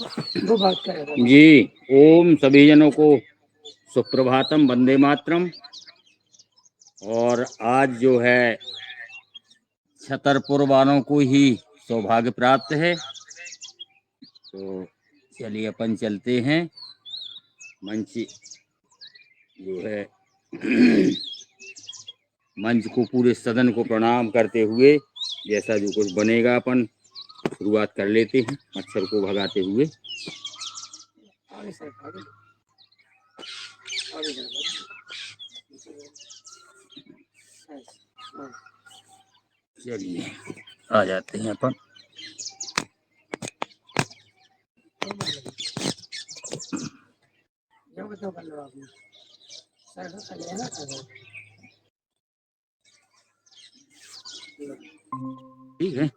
वो बात करेगा जी। ओम सभी जनों को सुप्रभातम, वंदे मातरम। और आज जो है छतरपुर वालों को ही सौभाग्य प्राप्त है, तो चलिए अपन चलते हैं। मंच जो है मंच को, पूरे सदन को प्रणाम करते हुए जैसा जो कुछ बनेगा अपन शुरुआत कर लेते हैं, मच्छर को भगाते हुए। आगे सर आगे आगे चलिए आ जाते हैं अपन। जो बताओ कर लो आपने सर का कर लेना सर ठीक है।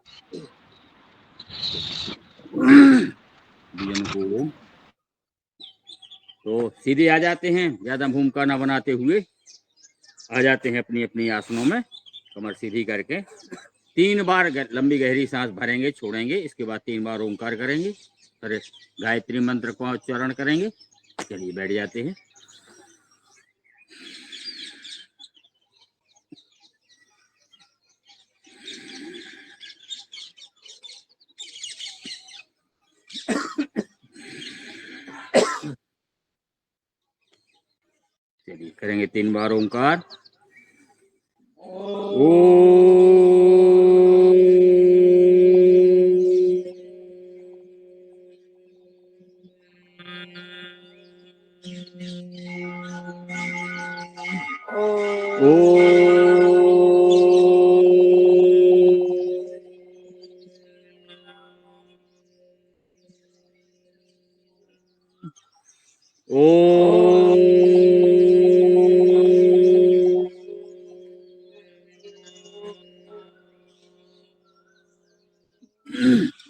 बीएम को तो सीधे आ जाते हैं, ज्यादा भूमिका न बनाते हुए आ जाते हैं अपनी अपनी आसनों में, कमर सीधी करके 3 बार लंबी गहरी सांस भरेंगे, छोड़ेंगे, इसके बाद 3 बार ओंकार करेंगे, फिर गायत्री मंत्र को उच्चारण करेंगे। चलिए बैठ जाते हैं। चलिए करेंगे 3 बार ओंकार।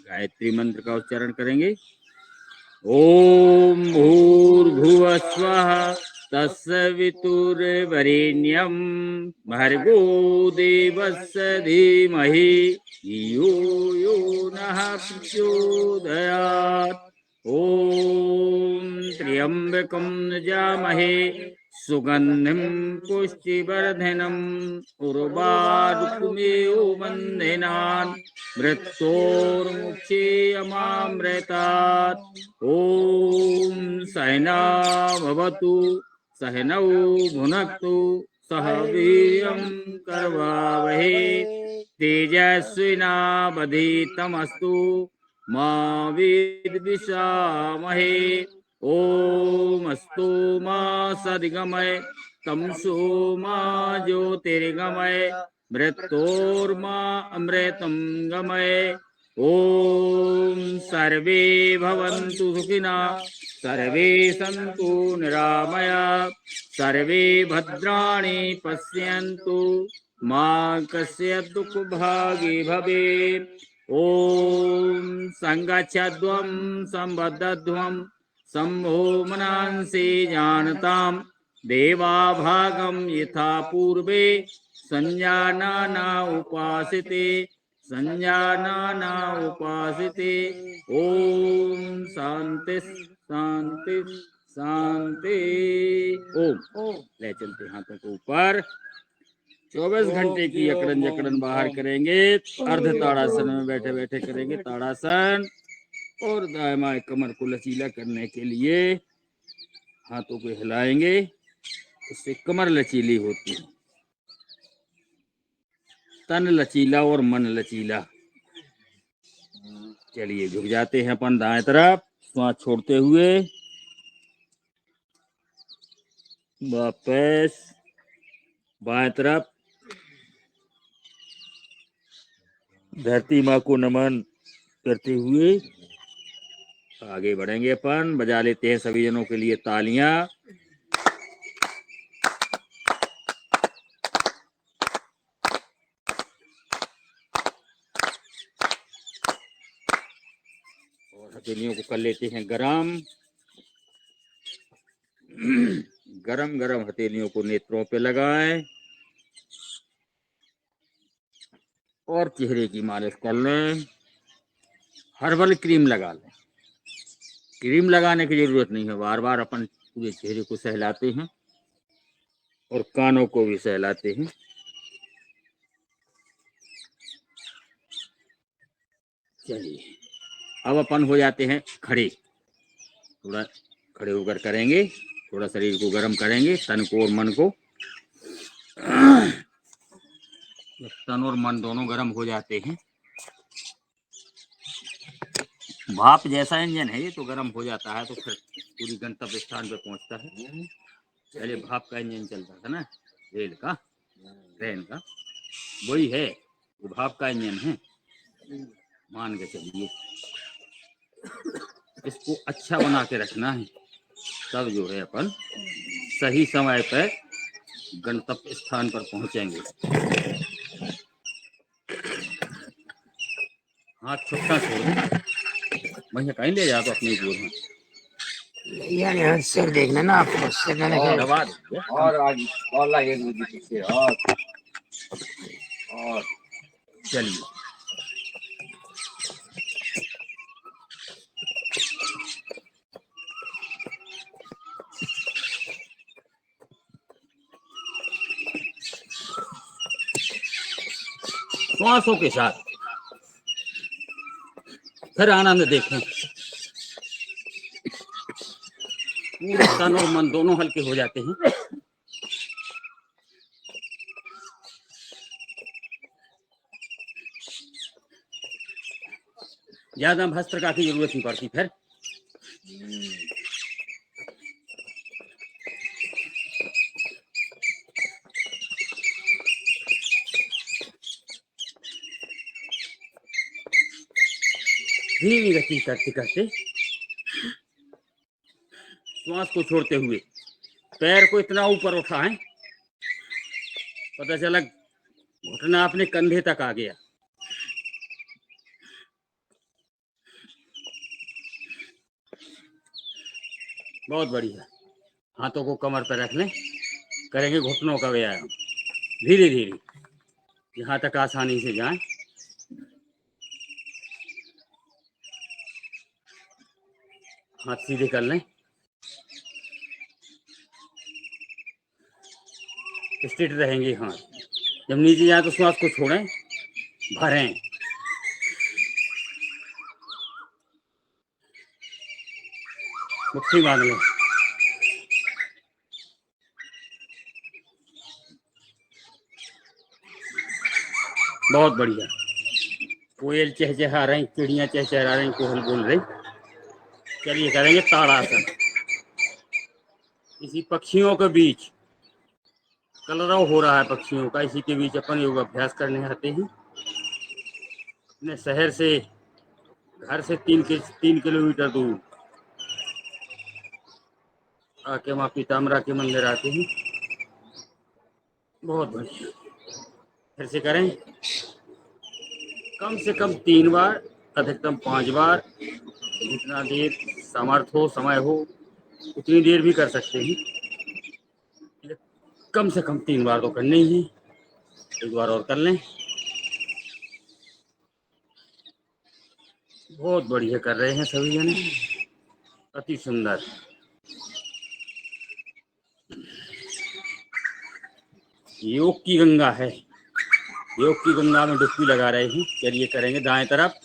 गायत्री मंत्र का उच्चारण करेंगे। ओम भूर्भुवः स्वः तत्सवितुर्वरेण्यं भर्गो देवस्य धीमहि धियो यो नः प्रचोदयात्। ओम त्र्यंबकं यजामहे सुगंधिं पुष्टिवर्धनम् उर्वारुकमेव वन्देनान् मृत्योर्मुक्षीयमामृतात्। ओम सहना भवतु सहनौ भुनक्तु सह वीर्यं करवावहे तेजस्विनावधीतमस्तु मा विद्विषावहे। ओम अस्तु मा सद्गमय तमसो मा ज्योतिर्गमय मृत्योर्मा अमृतं गमय। ओम सर्वे भवन्तु सुखिनः सर्वे सन्तु निरामया सर्वे भद्राणि पश्यन्तु मा कश्चित् दुःखभागी भवेत्। ओम संगच्छध्वं संबद्धध्वं शम्भो मनांसि जानताम् देवाभागं यथा पूर्वे संजानाना उपासिते संजानाना उपासिते। ओम शांति शांति शांति। ओम। ले चलते हाथों को ऊपर। 24 घंटे की अकड़न जकड़न बाहर करेंगे। अर्ध ताड़ासन में बैठे बैठे करेंगे ताड़ासन। और दाएं बाएं कमर को लचीला करने के लिए हाथों को हिलाएंगे, इससे कमर लचीली होती है। तन लचीला और मन लचीला। चलिए झुक जाते हैं अपन दाएं तरफ, श्वास छोड़ते हुए वापस बाएं तरफ। धरती माँ को नमन करते हुए आगे बढ़ेंगे अपन। बजा लेते हैं सभी जनों के लिए तालियां। और हथेलियों को कर लेते हैं गरम। गरम गरम हथेलियों को नेत्रों पे लगाएं और चेहरे की मालिश कर लें। हर्बल क्रीम लगा लें। क्रीम लगाने की जरूरत नहीं है, बार बार अपन पूरे चेहरे को सहलाते हैं और कानों को भी सहलाते हैं। चलिए अब अपन हो जाते हैं खड़े, थोड़ा खड़े होकर करेंगे, थोड़ा शरीर को गर्म करेंगे, तन को और मन को। जब तन और मन दोनों गर्म हो जाते हैं, भाप जैसा इंजन है ये, तो गर्म हो जाता है तो फिर पूरी गंतव्य स्थान पे पहुंचता है। पहले भाप का इंजन चलता था ना, रेल का, ट्रेन का, वही है, वो भाप का इंजन है, मान के चलिए। इसको अच्छा बना के रखना है, तब जो है अपन सही समय पर गंतव्य स्थान पर पहुंचेंगे। हाथ छुट्टा छोड़ दे, भैया कहीं ले जा तो अपनी गोद में यार यहाँ सिर देखना ना आपको, सिर ना देखे। दबा दे। और आगे और लगे दूसरी से और चलिए श्वासों के साथ फिर आनंद देखें, पूरे तन और मन दोनों हल्के हो जाते हैं। ज्यादा भस्त्रिका की जरूरत नहीं पड़ती फिर। धीमी गति करते करते श्वास को छोड़ते हुए पैर को इतना ऊपर उठाएं, पता चला घुटना अपने कंधे तक आ गया। बहुत बढ़िया। हाथों को कमर पर रख लें, करेंगे घुटनों का व्यायाम। धीरे धीरे जहां तक आसानी से जाएं। हाथ सीधे कर लें, स्ट्रेट रहेंगे हाथ। जब नीचे जाए तो श्वास को छोड़ें, भरें। मुट्ठी बांध लें। बहुत बढ़िया। कोयल चहचहा रही, चिड़ियां चहचहा रही, कोयल बोल रही। चलिए करेंगे ताड़ासन। इसी पक्षियों के बीच कलरव हो रहा है पक्षियों का, इसी के बीच अपन योग अभ्यास करने आते हैं। अपने शहर से, घर से 3 किलोमीटर दूर आके वहाँ पीताम्बरा के मंदिर आते हैं। बहुत बढ़िया। फिर से करें, कम से कम 3 बार, अधिकतम 5 बार, जितना देर सामर्थ्य हो, समय हो, उतनी देर भी कर सकते हैं। कम से कम 3 बार तो करने ही है। एक बार और कर लें। बहुत बढ़िया कर रहे हैं सभी जने, अति सुंदर। योग की गंगा है, योग की गंगा में डुबकी लगा रहे हैं। चलिए करेंगे दाएं तरफ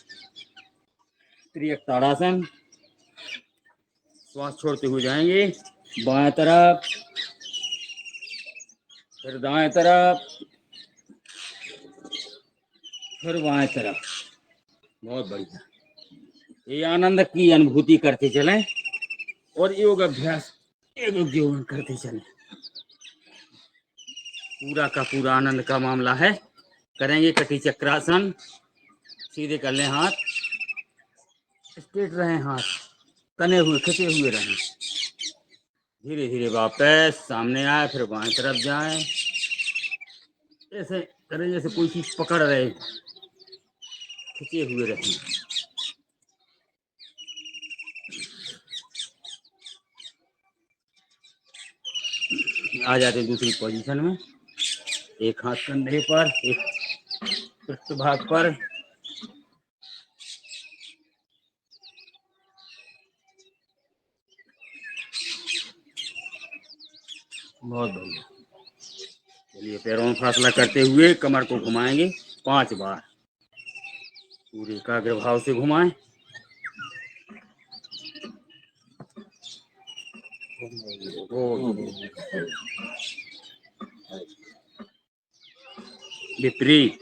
त्रियक ताड़ासन। श्वास छोड़ते हुए जाएंगे, बाएं तरफ, फिर दाएं तरफ, फिर बाएं तरफ। बहुत बढ़िया। ये आनंद की अनुभूति करते चलें और योग अभ्यास, योग जीवन करते चलें। पूरा का पूरा आनंद का मामला है। करेंगे कटी चक्रासन। सीधे कर लें हाथ, स्ट्रेट रहें, हाथ तने हुए खिंचे हुए रहें। धीरे धीरे वापस सामने आए, फिर बाएं तरफ जाएं। ऐसे करें जैसे कोई चीज पकड़ रहे, खिंचे हुए रहें। आ जाते दूसरी पोजीशन में। एक हाथ कंधे पर, एक पृष्ठ भाग पर। बहुत बढ़िया। चलिए पैरों में फासला करते हुए कमर को घुमाएंगे 5 बार। पूरे एकाग्र भाव से घुमाएं। विपरीत।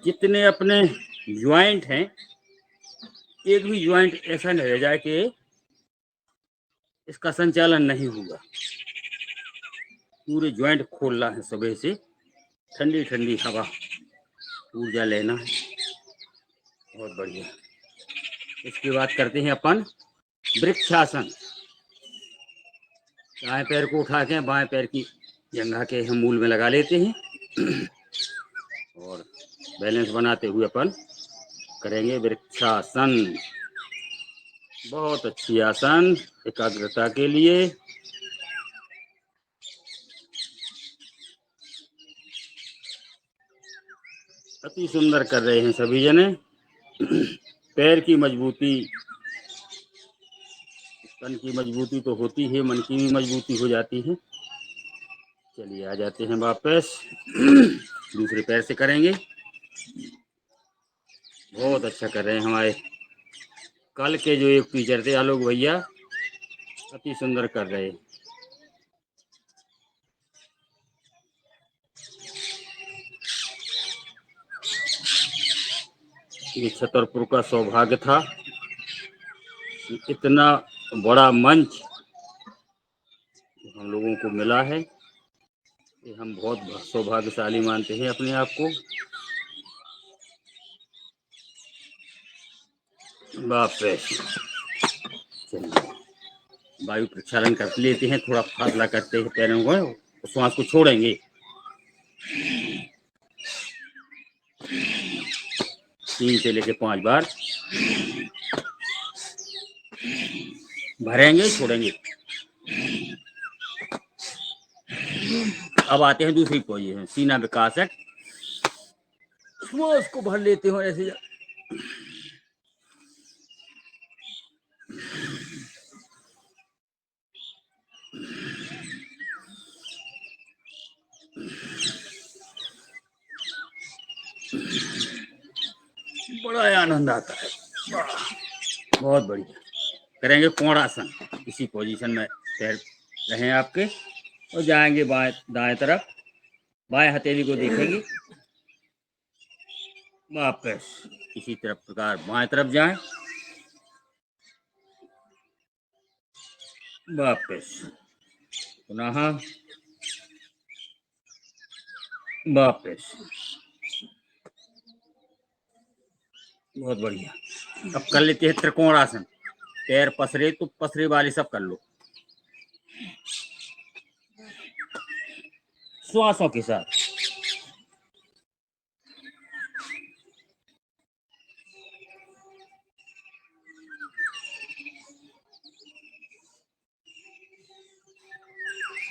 जितने अपने ज्वाइंट हैं, एक भी ज्वाइंट ऐसा नहीं रह जाए कि इसका संचालन नहीं हुआ। पूरे ज्वाइंट खोलना है। सुबह से ठंडी ठंडी हवा, ऊर्जा लेना है। बहुत बढ़िया। इसके बाद करते हैं अपन वृक्षासन। दाएं पैर को उठा के बाएं पैर की जंघा के हम मूल में लगा लेते हैं और बैलेंस बनाते हुए अपन करेंगे वृक्षासन। बहुत अच्छी आसन एकाग्रता के लिए। अति सुंदर कर रहे हैं सभी जने। पैर की मजबूती, तन की मजबूती तो होती है, मन की भी मजबूती हो जाती है। चलिए आ जाते हैं वापस। दूसरे पैर से करेंगे। बहुत अच्छा कर रहे हैं हमारे कल के जो एक टीचर थे आलोक भैया, अति सुंदर कर रहे हैं। ये छतरपुर का सौभाग्य था कि इतना बड़ा मंच हम लोगों को मिला है। ये हम बहुत सौभाग्यशाली मानते हैं अपने आप को। वापस चलिए वायु प्रक्षालन कर लेते हैं। थोड़ा फासला करते हैं पैरों को, श्वास को छोड़ेंगे। 3 से लेके 5 बार भरेंगे, छोड़ेंगे। अब आते हैं दूसरी पोजीशन, सीना विकास है। श्वास को भर लेते हो ऐसे। बड़ा आनंद आता है। बहुत बढ़िया। करेंगे कोणासन। इसी पोजीशन में पैर रहें आपके और जाएंगे दाएं तरफ। बाएं हथेली को देखेंगे। वापस इसी तरफ प्रकार बाएं तरफ जाएं। वापस पुनः वापस। बहुत बढ़िया। अब कर लेते हैं त्रिकोणासन। पैर पसरे तो पसरे वाले सब कर लो श्वासों के साथ।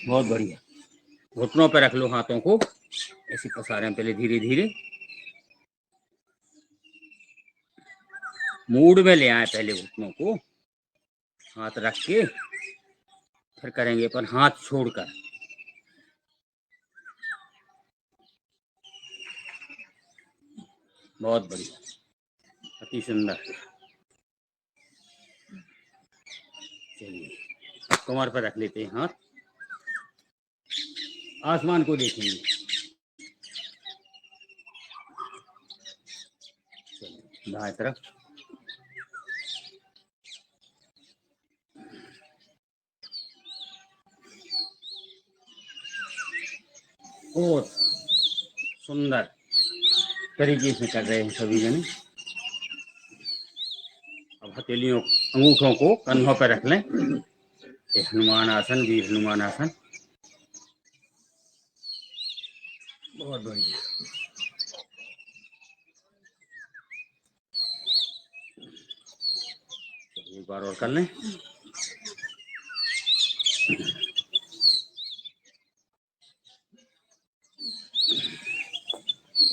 बहुत बढ़िया। घुटनों पे रख लो हाथों को, ऐसे पसारे पहले धीरे धीरे। मूड में ले आए पहले घुटनों को, हाथ रख के फिर करेंगे अपन हाथ छोड़कर। बहुत बढ़िया, अति सुंदर। चलिए कमर पर रख लेते हैं हाथ, आसमान को देखेंगे। दाएं तरफ और सुंदर तरीके से कर रहे हैं सभी जने। अब हथेलियों अंगूठों को कंधों पर रख लें। हनुमान आसन, वीर हनुमान आसन। बहुत बढ़िया। एक बार और कर लें।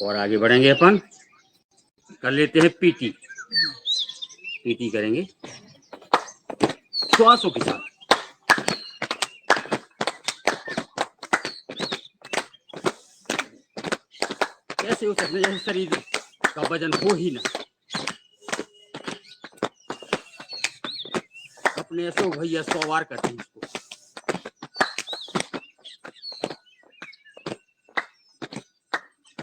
और आगे बढ़ेंगे अपन। कर लेते हैं पीटी। पीटी करेंगे श्वासों के साथ। उस अपने जैसे शरीर का वजन हो ही ना। अपने अशोक भैया 100 बार करते हैं इसको।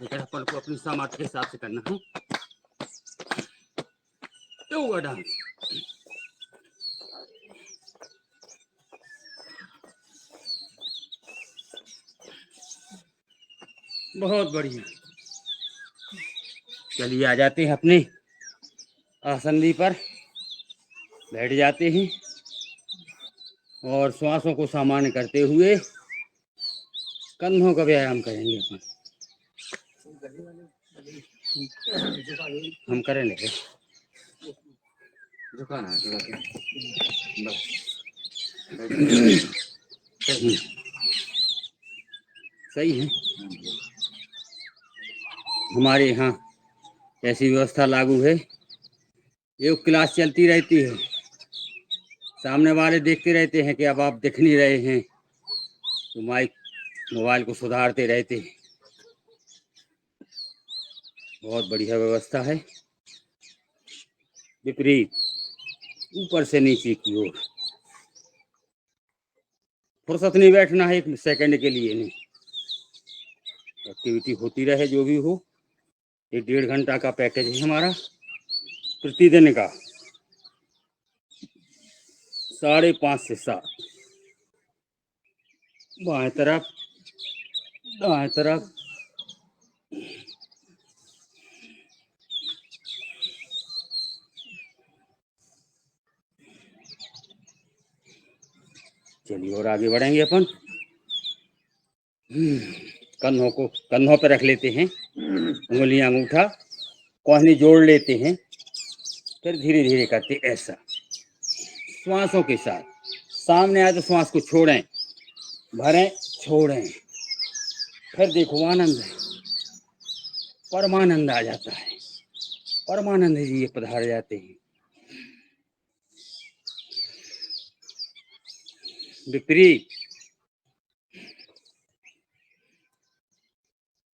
लेकिन अपन को अपनी सामर्थ्य के हिसाब से करना है योगा डांस। बहुत बढ़िया। चलिए आ जाते हैं अपने आसंदी पर, बैठ जाते हैं और श्वासों को सामान्य करते हुए कंधों का व्यायाम करेंगे अपन। हम करें लेके झुकाना है थोड़ा सा। बस। सही है। हमारे यहाँ ऐसी व्यवस्था लागू है, योग क्लास चलती रहती है, सामने वाले देखते रहते हैं कि अब आप दिख नहीं रहे हैं तो माइक मोबाइल को सुधारते रहते हैं। बहुत बढ़िया व्यवस्था है। विपरीत ऊपर से नीचे की ओर, फुर्सत नहीं बैठना है 1 सेकंड के लिए नहीं, एक्टिविटी होती रहे जो भी हो। 1-1.5 घंटा का पैकेज है हमारा प्रतिदिन का, 5:30 से 7। बाएं तरफ दाएं तरफ, चलिए और आगे बढ़ेंगे अपन। कंधों पर रख लेते हैं, उंगलियां अंगूठा कोहनी जोड़ लेते हैं, फिर धीरे धीरे करते ऐसा श्वासों के साथ। सामने आए तो श्वास को छोड़ें, भरें, छोड़ें, फिर देखो आनंद है, परमानंद आ जाता है। परमानंद जी ये पधार जाते हैं। विपरीत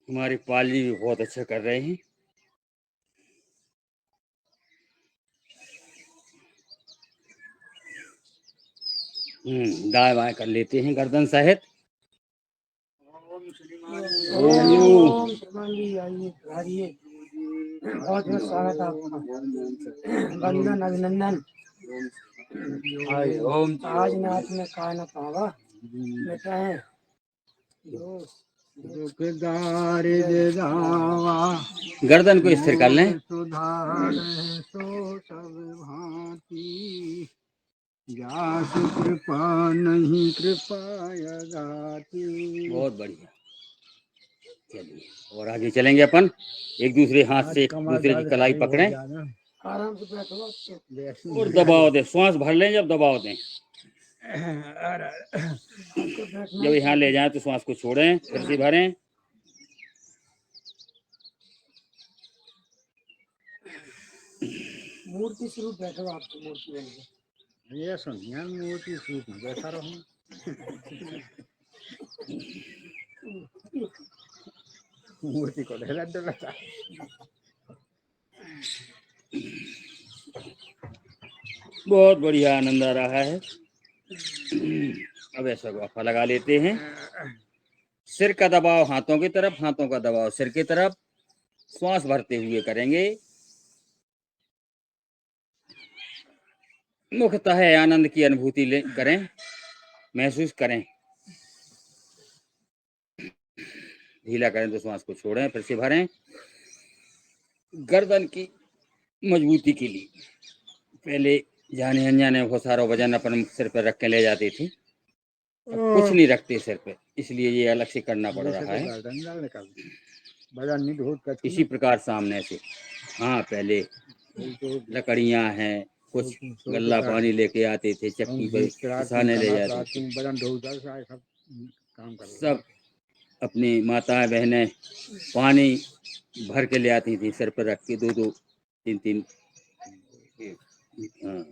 हमारे पाली भी बहुत अच्छा कर रहे हैं। दाएं बाएं कर लेते हैं गर्दन सहित। ओम श्रीमान जी आइए, आइए, बहुत बहुत स्वागत है आपका। वंदन अभिनंदन। ओम आज नाच में का न पावा बेटा है गर्दन को स्थिर कर लें। कृपा नहीं कृपाया गाती। बहुत बढ़िया। चलिए और आगे चलेंगे अपन। एक दूसरे हाथ से एक दूसरे की कलाई पकड़ें, आराम से बैठो और दबाव दें। श्वास भर लें, जब दबाव दें, जब यहाँ ले जाएं तो श्वास को छोड़ें, फिर से भरें। मूर्ति स्वरूप बैठो, आपको मूर्ति बन गई। ये सुनिए मूर्ति सूप में बैठा रहूं। मूर्ति को ढेला डलता। बहुत बढ़िया आनंद आ रहा है। अब ऐसा वाफा लगा लेते हैं। सिर का दबाव हाथों की तरफ, हाथों का दबाव सिर की तरफ, श्वास भरते हुए करेंगे। मुख्यतः आनंद की अनुभूति करें, महसूस करें। ढीला करें तो श्वास को छोड़ें, फिर से भरें। गर्दन की मजबूती के लिए पहले जाने अनजाने बहुत सारा वजन अपन सिर पर रख के ले जाते थे, अब कुछ नहीं रखते सिर पे, इसलिए ये अलग से करना पड़ रहा है। इसी प्रकार सामने से, हाँ, पहले लकड़ियां हैं, कुछ गल्ला पानी लेके आते थे, चक्की पर किसाने ले जाते थे। सब अपनी माताएं बहनें पानी भर के ले आती थी, सिर पर रख के 2-2, 3-3। हाँ,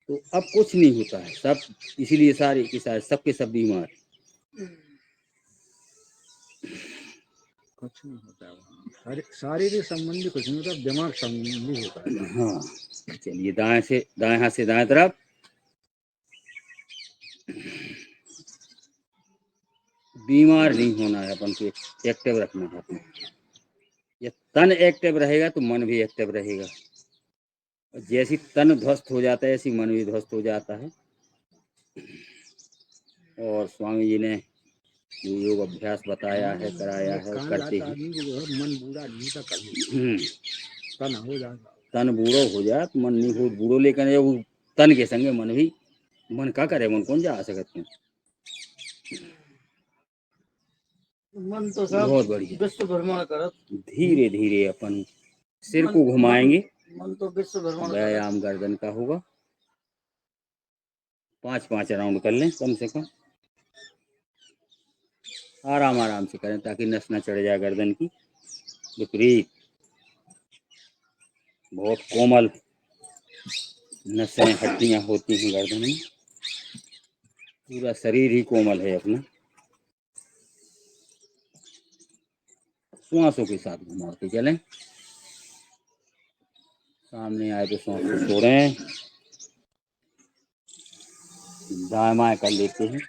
तो अब कुछ नहीं होता है, सब इसीलिए सारे के सारे सबके सब बीमार। कुछ नहीं होता है। शारीरिक संबंधी कुछ नहीं होता, दिमाग संबंधी होता है। हाँ, चलिए दाएं से दाएं हाथ से दाएं तरफ। बीमार नहीं होना है अपन को, एक्टिव रखना है अपने। ये तन एक्टिव रहेगा तो मन भी एक्टिव रहेगा, और जैसी तन ध्वस्त हो जाता है ऐसी मन भी ध्वस्त हो जाता है। और स्वामी जी ने जो योग अभ्यास बताया है, कराया है, कान करते लाता हैं। आदमी को जो है मन बूढ़ा नहीं होता कभी, तन हो जाता। तन बूढ़ो हो जाए तो मन नहीं हो बूढ़ो, लेकिन ये वो तन के संगे मन भी, मन का करे, मन कौन जा सकते हैं। मन तो सब बहुत बढ़िया। विश्व भ्रमण करत। धीरे धीरे अपन सिर को घुमाएंगे। मन तो विश्व भ्रमण करत। व्यायाम गर्दन का होगा। 5-5 राउंड कर लें कम से कम, आराम आराम से करें ताकि नस न चढ़ जाए गर्दन की। विपरीत बहुत कोमल नसें हड्डियां होती हैं गर्दन में, पूरा शरीर ही कोमल है अपना। श्वासों के साथ घुमाते चलें। सामने आए तो श्वास को छोड़ें, दाएं बाएं कर लेते हैं।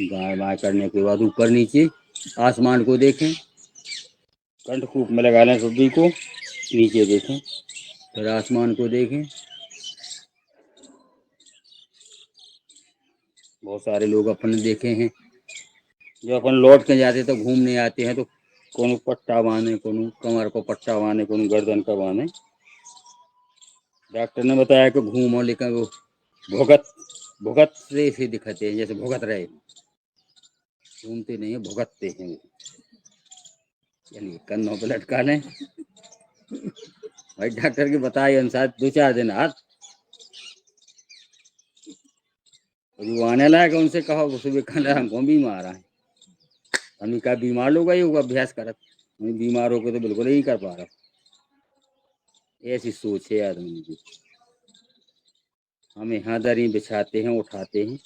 दाएं बाएं करने के बाद ऊपर नीचे आसमान को देखें, कंठकूप में लगा लें सभी को, नीचे देखें, फिर आसमान को देखें। बहुत सारे लोग अपने देखे हैं जो अपन लौट के जाते तो घूमने आते हैं तो कोनो पट्टा बांधे, कोनो कमर को पट्टा बांधे, कोनो गर्दन का बांधे। डॉक्टर ने बताया कि घूमो, लेकिन वो भुगत भुगत से दिखते हैं, जैसे भुगत रहे, घूमते नहीं है, भुगतते हैं। चलिए कन्नों पे लटका लें। भाई डॉक्टर के बताए अनुसार 2-4 दिन हाथ, जो आने लायक उनसे कहो सुबह कहना हमको बीमार है। हमने कहा बीमार लोग योग अभ्यास करत, हम बीमार होकर तो बिल्कुल नहीं कर पा रहा। ऐसी सोच है आदमी की। हम यहाँ दरी बिछाते हैं, उठाते हैं,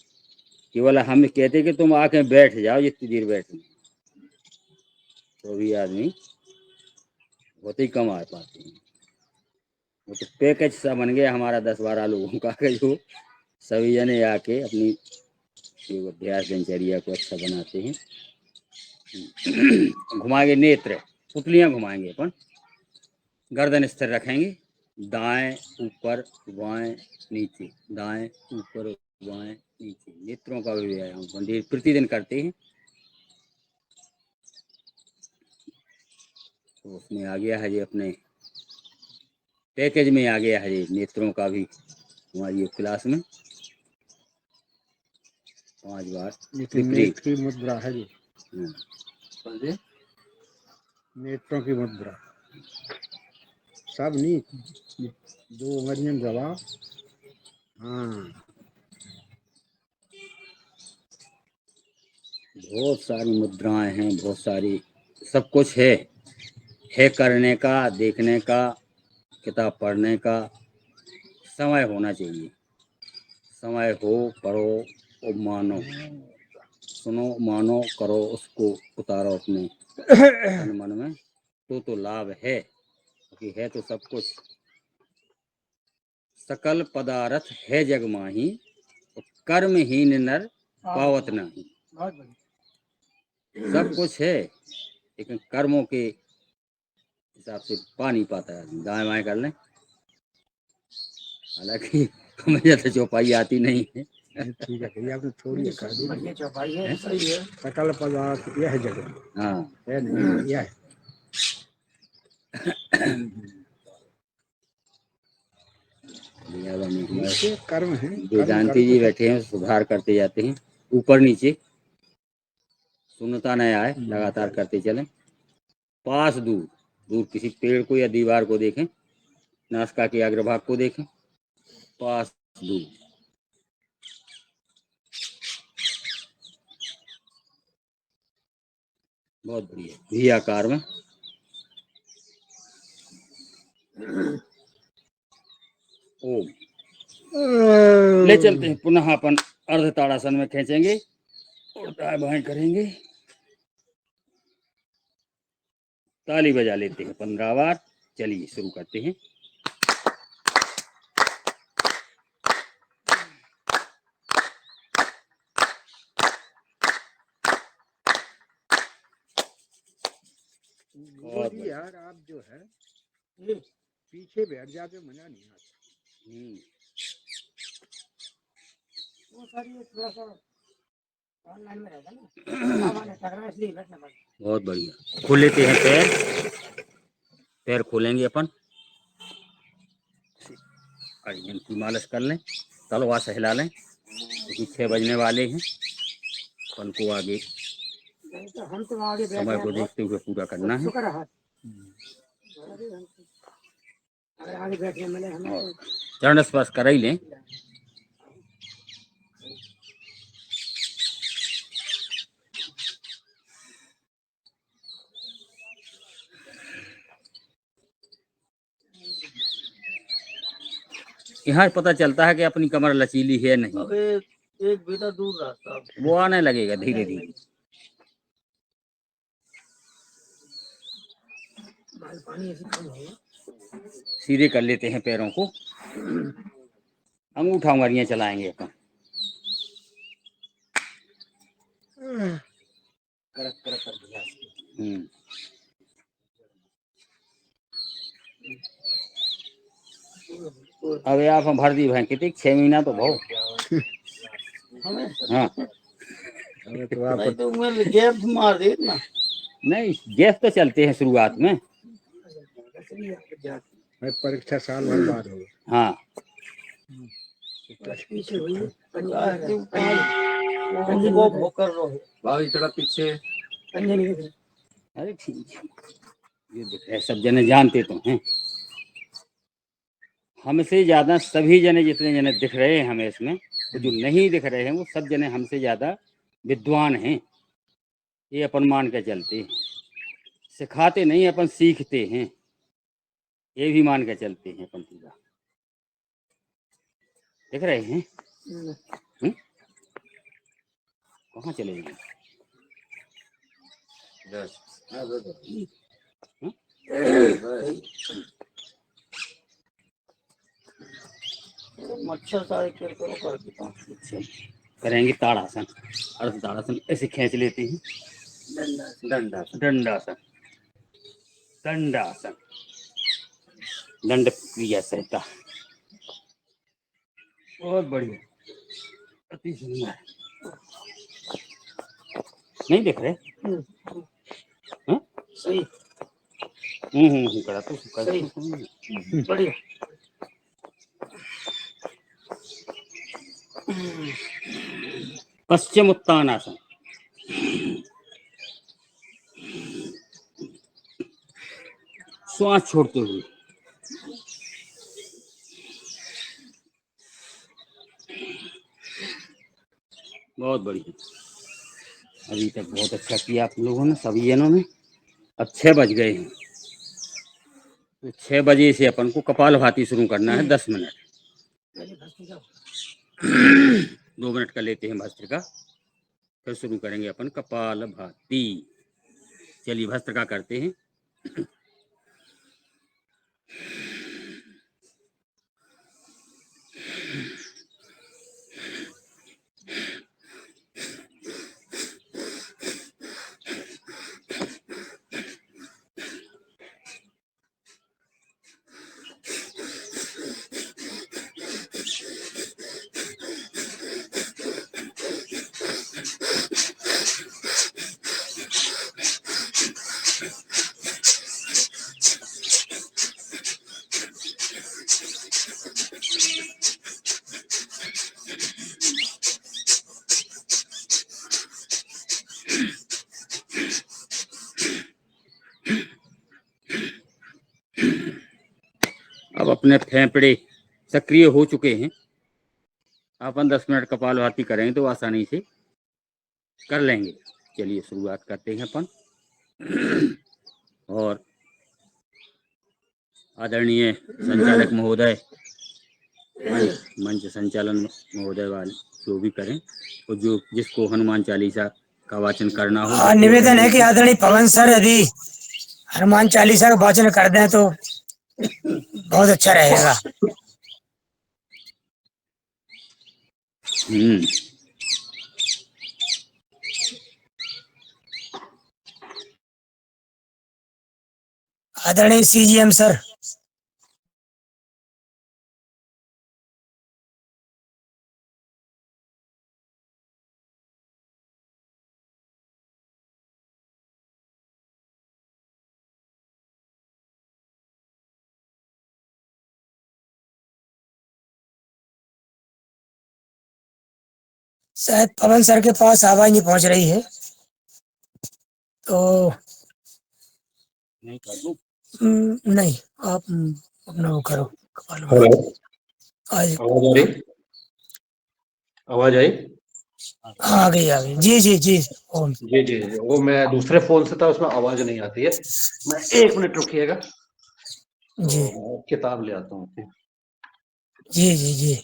केवल हम कहते हैं कि तुम आके बैठ जाओ, जितनी देर बैठना, तो भी आदमी बहुत ही कम आ पाते हैं। वो तो पैकेज सा बन गया हमारा 10-12 लोगों का, जो सभी जने आके अपनी योग अभ्यास दिनचर्या को अच्छा बनाते हैं। घुमाएंगे नेत्र, पुतलियां घुमाएंगे अपन, गर्दन स्थिर रखेंगे, दाएं ऊपर बाएं नीचे, दाएं ऊपर बाएं नीचे। नेत्रों का भी व्यायाम अपन प्रतिदिन करते हैं। तो उसमें आ गया है ये, अपने पैकेज में आ गया है ये नेत्रों का भी हमारी क्लास में 5 बार। नेत्र की मुद्रा है जी, समझे? नेत्रों की मुद्रा सब नहीं, 2 उंगलियां दबा। हाँ, बहुत सारी मुद्राएं हैं, बहुत सारी, सब कुछ है करने का, देखने का, किताब पढ़ने का समय होना चाहिए। समय हो, पढ़ो और मानो, सुनो मानो करो, उसको उतारो अपने तन मन में, तो लाभ है, क्योंकि है तो सब कुछ। सकल पदार्थ है जग माही, कर्महीन नर पावत नहीं। सब कुछ है, लेकिन कर्मों के हिसाब से पा नहीं पाता है। दाएं बाएं कर लें, हालांकि हमें ज्यादा चौपाई आती नहीं है। ठीक है भैया, आपने थोड़ी कर दी। बढ़िया चौपाई है, सही है। सकल पदार्थ यह जगह हाँ, है, नहीं यह है। ये कर्म है, कर्म वेदांति जी बैठे हैं, सुधार करते जाते हैं, ऊपर नीचे शून्यता न आए, लगातार करते चलें। पास दूर दूर किसी पेड़ को या दीवार को देखें, नासिका के अग्रभाग को देखें, पास दूर। बहुत बढ़िया, वी आकार में। ओम ले चलते हैं पुनः अपन अर्ध ताड़ासन में खींचेंगे और दाएं बाएं करेंगे। ताली बजा लेते हैं 15 बार। चलिए शुरू करते हैं। मोदी यार आप जो है पीछे बैठ जाते मजा नहीं आता। वो सारी थोड़ा सा ऑनलाइन में रहता ना, हमारे टकरा इसलिए बैठना पड़ता। बहुत बढ़िया। खोल लेते हैं पैर। पैर खोलेंगे अपन। आइए की मालिश कर लें, तलवा से हिला लें क्योंकि 6 बजने वाले हैं। अपन को आगे तो हम तो आगे समय को देखते हुए पूरा करना है। शुक्र है अगर आगे बैठने मिले हमें तो चरण स्पर्श कर ही लें। यहाँ पता चलता है कि अपनी कमर लचीली है नहीं। एक बेटा दूर रास्ता वो आने लगेगा धीरे धीरे। पानी ऐसे कम होगा। सीधे कर लेते हैं पैरों को। अंगूठा उंगलियां चलाएंगे अपन। अब आप हम भर दी भाई कितने 6 महीना तो भाव। हाँ तो आप तो मैं गैप मार दे ना। नहीं गैस तो चलते हैं शुरुआत में। परीक्षा साल भर बाद हो। हाँ पीछे हुई भाभी थोड़ा पीछे। अरे ठीक है, ये दिख रहा है सब जने जानते तो हैं। हमसे ज्यादा सभी जने जितने जने दिख रहे हैं हमें इसमें, तो जो नहीं दिख रहे हैं वो सब जने हमसे ज्यादा विद्वान हैं। ये अपन मान के चलते हैं। सिखाते नहीं अपन सीखते हैं, ये भी मान के चलते हैं अपन पूरा। दिख रहे हैं कहाँ चले गए? मच्छर सारे कर करेंगे ताड़ासन, अर्ध ताड़ासन। ऐसे खींच लेते हैं। दंडासन, दंडासन, दंड क्रिया संहिता। बहुत बढ़िया, अति सुंदर। नहीं देख रहे? सही। करा तो सही बढ़िया। पश्चिम उत्तानासन। श्वास छोड़ते हुए। बहुत बढ़िया। अभी तक बहुत अच्छा किया आप लोगों ने, सभी जनों ने। अब 6 बज गए हैं, तो 6 बजे से अपन को कपालभाति शुरू करना है। 10 मिनट 2 मिनट का लेते हैं भस्त्रिका, फिर शुरू करेंगे अपन कपालभाति। चलिए भस्त्रिका करते हैं। अब अपने फेफड़े सक्रिय हो चुके हैं। अपन 10 मिनट कपालभाति करेंगे तो आसानी से कर लेंगे। चलिए शुरुआत करते हैं अपन। और आदरणीय संचालक महोदय, मंच संचालन महोदय वाले जो भी करें, और जो जिसको हनुमान चालीसा का वाचन करना हो। हाँ, निवेदन है कि आदरणीय पवन सर यदि हनुमान चालीसा का वाचन कर दें तो बहुत अच्छा रहेगा। आदरणीय CGM सर। शायद पवन सर के पास आवाज नहीं पहुंच रही है, तो नहीं कर दूं? नहीं, आप अपना वो करो। हेलो, आज आवाज आ रही? आवाज आई? हाँ, आ गई। जी जी जी। ओम। जी जी जी, वो मैं दूसरे फोन से था, उसमें आवाज नहीं आती है। मैं 1 मिनट रुकिएगा, जी तो मैं किताब ले आता हूँ। जी जी जी।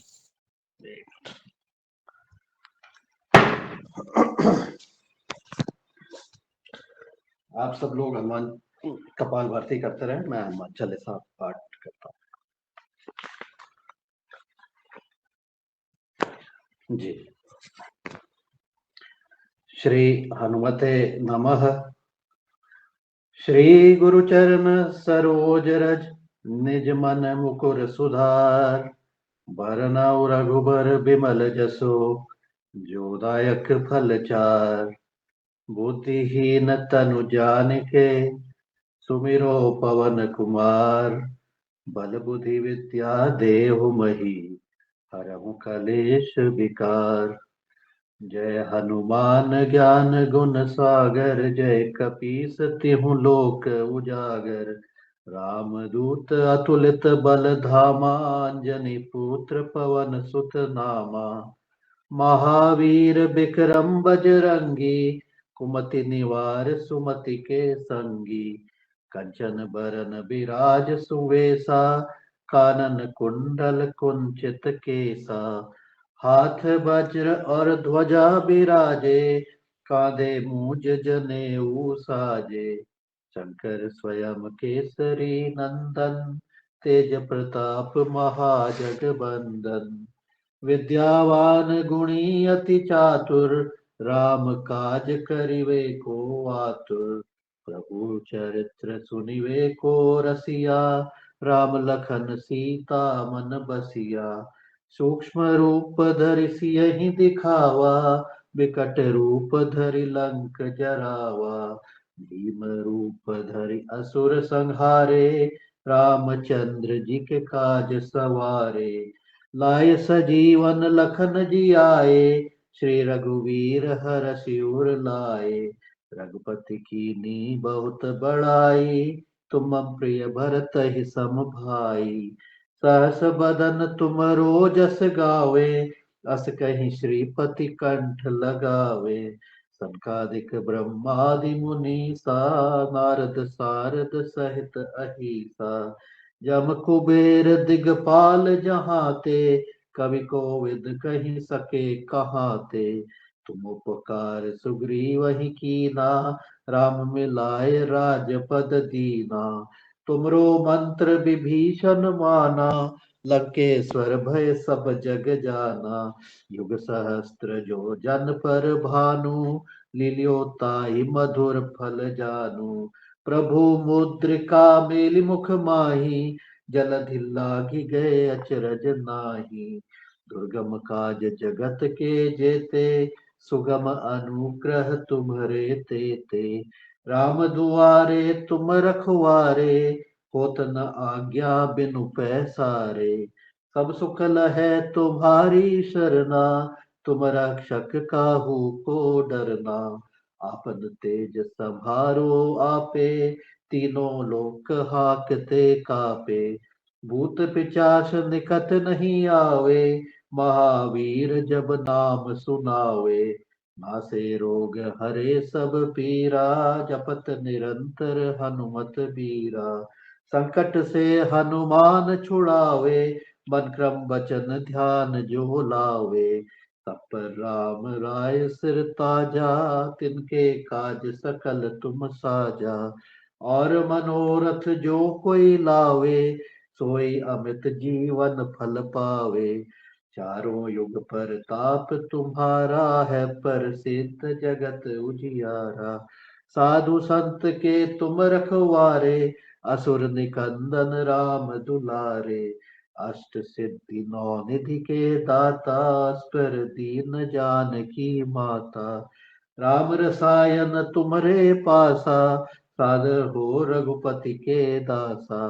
आप सब लोग हनुमान कपाल भारती करते रहे, मैं हनुमान चालीसा पाठ करता हूँ जी। श्री हनुमते नमः। श्री गुरु चरण सरोज रज, निज मन मुकुर सुधार। बरनउँ रघुबर बिमल जसो, जो दायक फल चार। बुद्धिहीन तनु जानिके, सुमिरो पवन कुमार। बल बुद्धि विद्या देहु मही, हरहु कलेश विकार। जय हनुमान ज्ञान गुण सागर, जय कपीस तिहु लोक उजागर। रामदूत अतुलित बल धामा, अंजनी पुत्र पवन सुत नामा। महावीर विक्रम बजरंगी, कुमति निवार सुमति के संगी। कंचन बरन बिराज सुवेसा, कानन कुंडल कुंचित केसा। हाथ वज्र और ध्वजा बिराजे, कांधे मूज जनेऊ साजे। शंकर स्वयं केसरी नंदन, तेज प्रताप महाजगबंदन। विद्यावान गुणी अति चातुर, राम काज करिवे को आतुर। प्रभु चरित्र सुनिवे को रसिया, राम लखन सीता मन बसिया। सूक्ष्म रूप धरि सियहि दिखावा, विकट रूप धरि लंक जरावा। भीम रूप धरि असुर संहारे, रामचंद्र जी के काज सवारे। लाय सजीवन लखन जियाए, श्री रघुवीर हरषि उर लाए। रघुपति कीन्ही बहुत बड़ाई, तुम प्रिय भरत ही सम भाई। सहस बदन तुम जस गावे, अस कहीं श्रीपति कंठ लगावे। सनकादिक ब्रह्मादि मुनीसा, नारद सारद सहित अहिसा। जम कुबेर दिगपाल जहाँ ते, कवि कोविद कहि सके कहाँ ते। तुम उपकार सुग्रीव ही कीना, राम मिलाए राजपद दीना। तुमरो मंत्र विभीषण माना, लंकेश्वर भय सब जग जाना। युग सहस्त्र जो जन पर भानु, लील्यो ताहि मधुर फल जानु। प्रभु मुद्रिका मेलि मुख माही, जलधि लागी गए अचरज नाही। दुर्गम काज जगत के जेते, सुगम अनुग्रह तुम्हरे तेते। राम दुआरे तुम रखवारे, होत न आज्ञा बिनु पैसारे। सब सुख लहै तुम्हारी शरणा, तुम रक्षक काहू को डरना। आपन तेज संभारो आपे, तीनों लोक हाकते कापे। भूत पिचास निकट नहीं आवे, महावीर जब नाम सुनावे। नासे रोग हरे सब पीरा, जपत निरंतर हनुमत बीरा। संकट से हनुमान छुड़ावे, मन क्रम वचन ध्यान जो लावे। तब पर राम राय सिर ताजा, तिनके काज सकल तुम साजा। और मनोरथ जो कोई लावे, सोई अमित जीवन फल पावे। चारों युग परताप तुम्हारा है, प्रसिद्ध जगत उजियारा। साधु संत के तुम रखवारे, असुर निकंदन राम दुलारे। अष्ट सिद्धि नौ निधि के दाता, अस्कर दीन जानकी माता। राम रसायन तुम्हरे पासा, सादर हो रघुपति के दासा।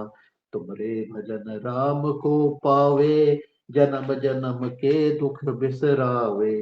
तुमरे भजन राम को पावे, जन्म जन्म के दुख बिसरावे।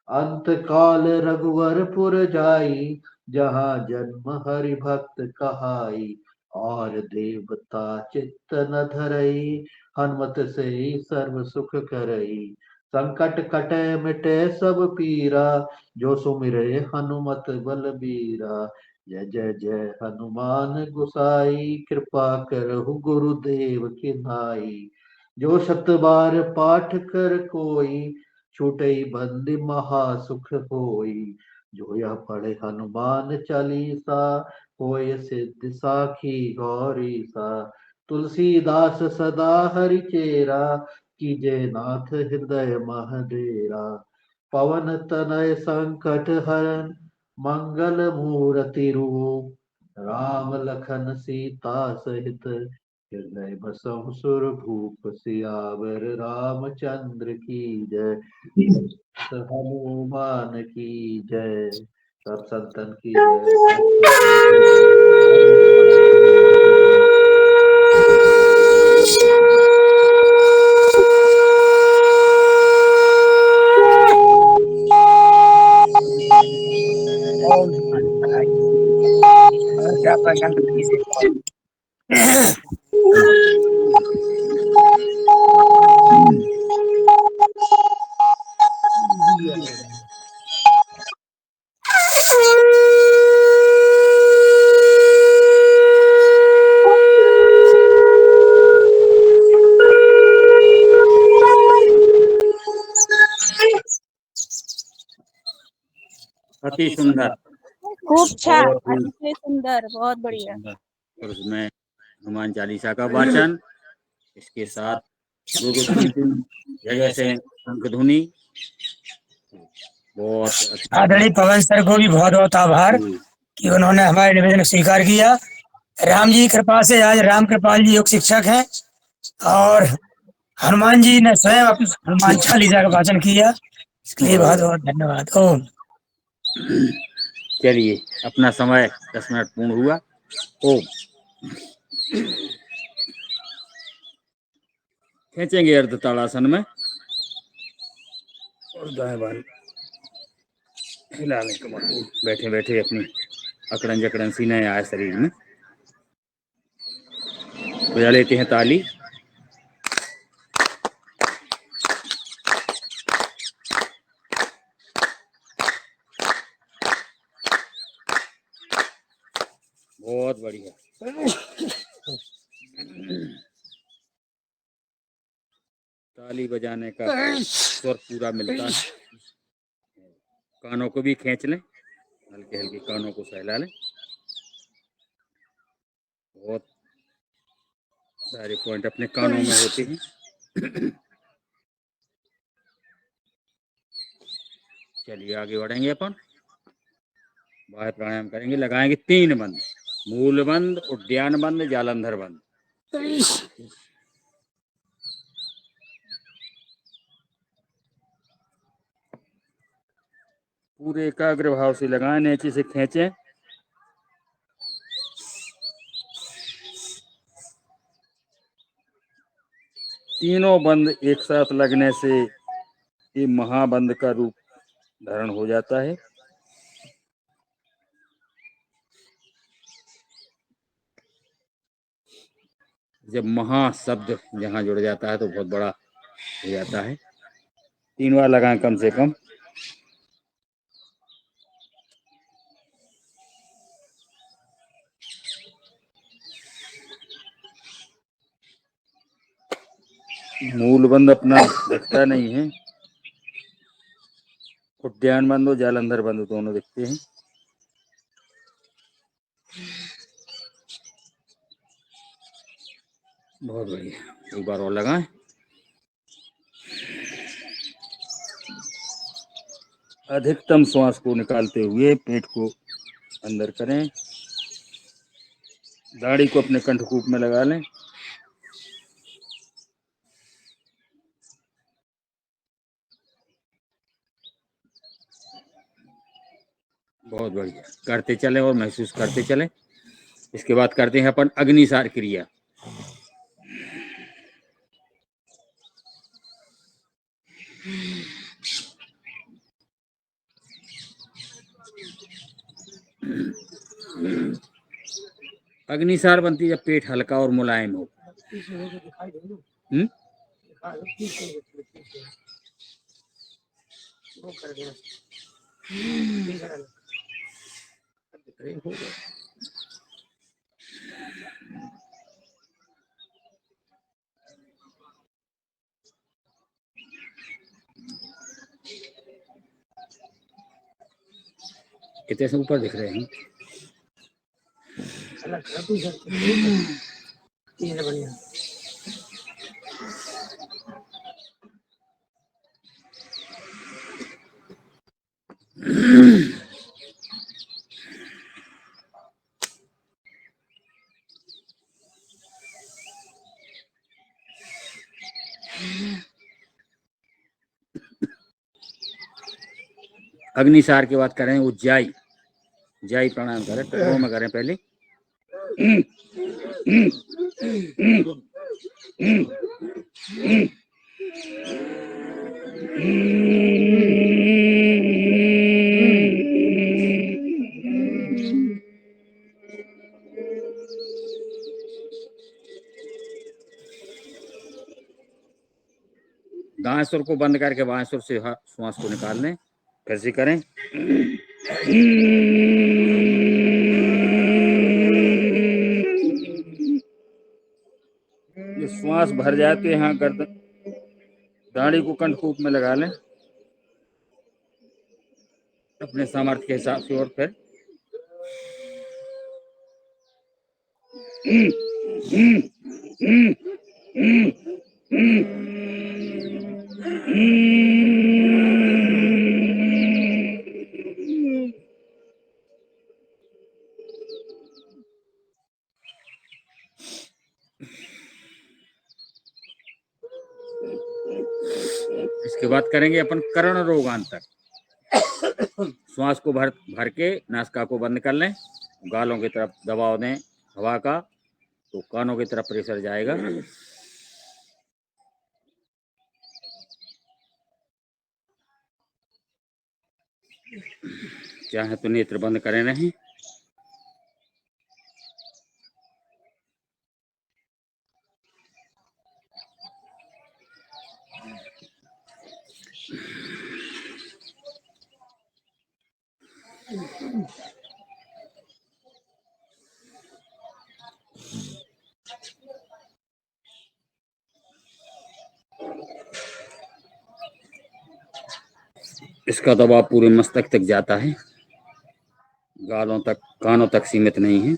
अंत काल रघुवरपुर जाई, जहाँ जन्म हरि भक्त कहाई। और देवता चित्त न धरई, हनुमत से सर्व सुख करई। संकट कटे मिटे सब पीरा, जो सुमिरे हनुमत बलबीरा। जय जय जय हनुमान गुसाई, कृपा करहु गुरुदेव की नाई। जो शत बार पाठ कर कोई, छूटई बंदी महा सुख होई। जो यह पढ़े हनुमान चालीसा, होय सिद्धि साखी गौरी सा। तुलसीदास सदा हरि चेरा, कीजे नाथ हृदय मह डेरा। पवन तनय संकट हरन, मंगल मूर्ति रूप। राम लखन सीता सहित, हृदय बसहु सुर भूप। सियावर रामचंद्र की जय, हनुमान की जय। सब संतन की जय। ओम नमः शिवाय। और क्या प्रशांत जी से अति सुंदर। खूब छान, बहुत ही अतिशय सुंदर, बहुत बढ़िया। सुंदर। और उसमें हनुमान चालीसा का वाचन, इसके साथ दो दो तीन तीन जगह से शंख ध्वनि। बहुत अच्छा। आदरणीय पवन सर को भी बहुत बहुत आभार कि उन्होंने हमारे निवेदन को स्वीकार किया। राम जी की कृपा से आज राम कृपाल जी योग शिक्षक हैं और हनुमान जी ने स्वयं हनुमान चालीसा का वाचन किया। इसके लिए बहुत बहुत धन्यवाद। ओम। चलिए, अपना समय 10 मिनट पूर्ण हुआ। ओम। खींचेंगे अर्ध ताड़ासन में और दाएं बाएं हिला लें कमर को। बैठे बैठे अपनी अकड़न जकड़न सी न आए शरीर में। बजा लेते हैं ताली। बहुत बढ़िया। ताली बजाने का स्वर पूरा मिलता है। कानों को भी खींच लें, हल्के हल्के कानों को सहला लें। बहुत सारे पॉइंट अपने कानों में होते हैं। चलिए आगे बढ़ेंगे अपन। बाह्य प्राणायाम करेंगे। लगाएंगे 3 बंद, मूल बंद, उद्यान बंद, जालंधर बंद। पूरे एकाग्र भाव से लगाएं, नीचे से खींचें। तीनों बंद एक साथ लगने से ये महाबंद का रूप धारण हो जाता है। जब महा शब्द जहां जुड़ जाता है तो बहुत बड़ा हो जाता है। 3 बार लगाएं कम से कम। मूल बंद अपना दिखता नहीं है। ध्यान बंद हो जालंधर बंद हो, दोनों दिखते हैं। बहुत बढ़िया, एक बार और लगाएं। अधिकतम श्वास को निकालते हुए पेट को अंदर करें, दाढ़ी को अपने कंठकूप में लगा लें। बहुत बढ़िया, करते चलें और महसूस करते चलें। इसके बाद करते हैं अपन अग्निसार क्रिया। अग्निसार बनती है जब पेट हल्का और मुलायम हो। हम्म? कितने से ऊपर दिख रहे हैं? अग्निसार के बाद करें उज्जाई, उज्जाई प्राणायाम करें, टकों में करें पहले। दाएं सुर को बंद करके बाएं सुर से श्वास को निकाल लें, फिर से करें। ये श्वास भर जाए तो यहाँ गर्दन, दाढ़ी को कंठकूप में लगा लें अपने सामर्थ्य के हिसाब से, और फिर इसके बाद करेंगे अपन कर्ण रोगांतर। श्वास को भर के नासिका को बंद कर लें, गालों की तरफ दबाव दें हवा का, तो कानों की तरफ प्रेशर जाएगा। चाहे तो नेत्र बंद करें नहीं। इसका दबाव पूरे मस्तक तक जाता है, गालों तक, कानों तक सीमित नहीं है।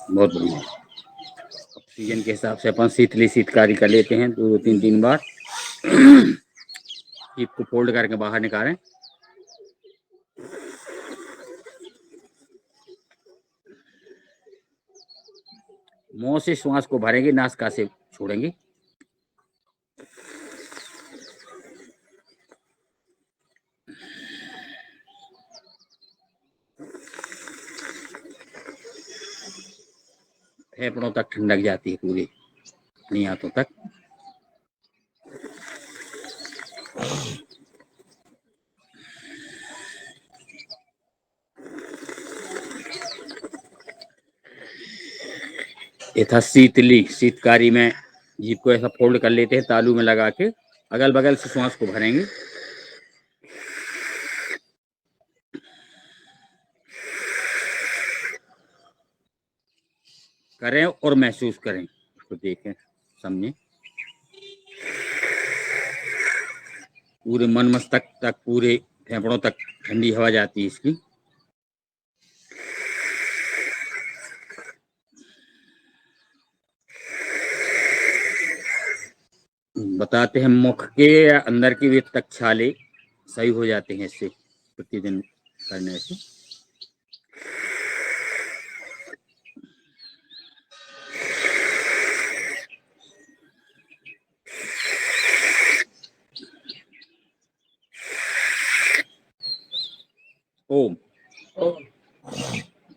बहुत बढ़िया। ऑक्सीजन के हिसाब से अपन शीतली शीतकारी कर लेते हैं, 2-3 बार। हिप को फोल्ड करके बाहर निकालें। मुंह से श्वास को भरेंगे, नासिका से छोड़ेंगे। फेफड़ों तक ठंडक जाती है पूरी, अपनी हाथों तक। ये था शीतली शीतकारी में। जीभ को ऐसा फोल्ड कर लेते हैं, तालू में लगा के अगल बगल से श्वास को भरेंगे। करें और महसूस करें, तो देखें, समझें। पूरे मन मस्तक तक, पूरे फेफड़ों तक ठंडी हवा जाती है इसकी। बताते हैं मुख के अंदर की भी तक छाले सही हो जाते हैं इससे, प्रतिदिन करने से। ओम।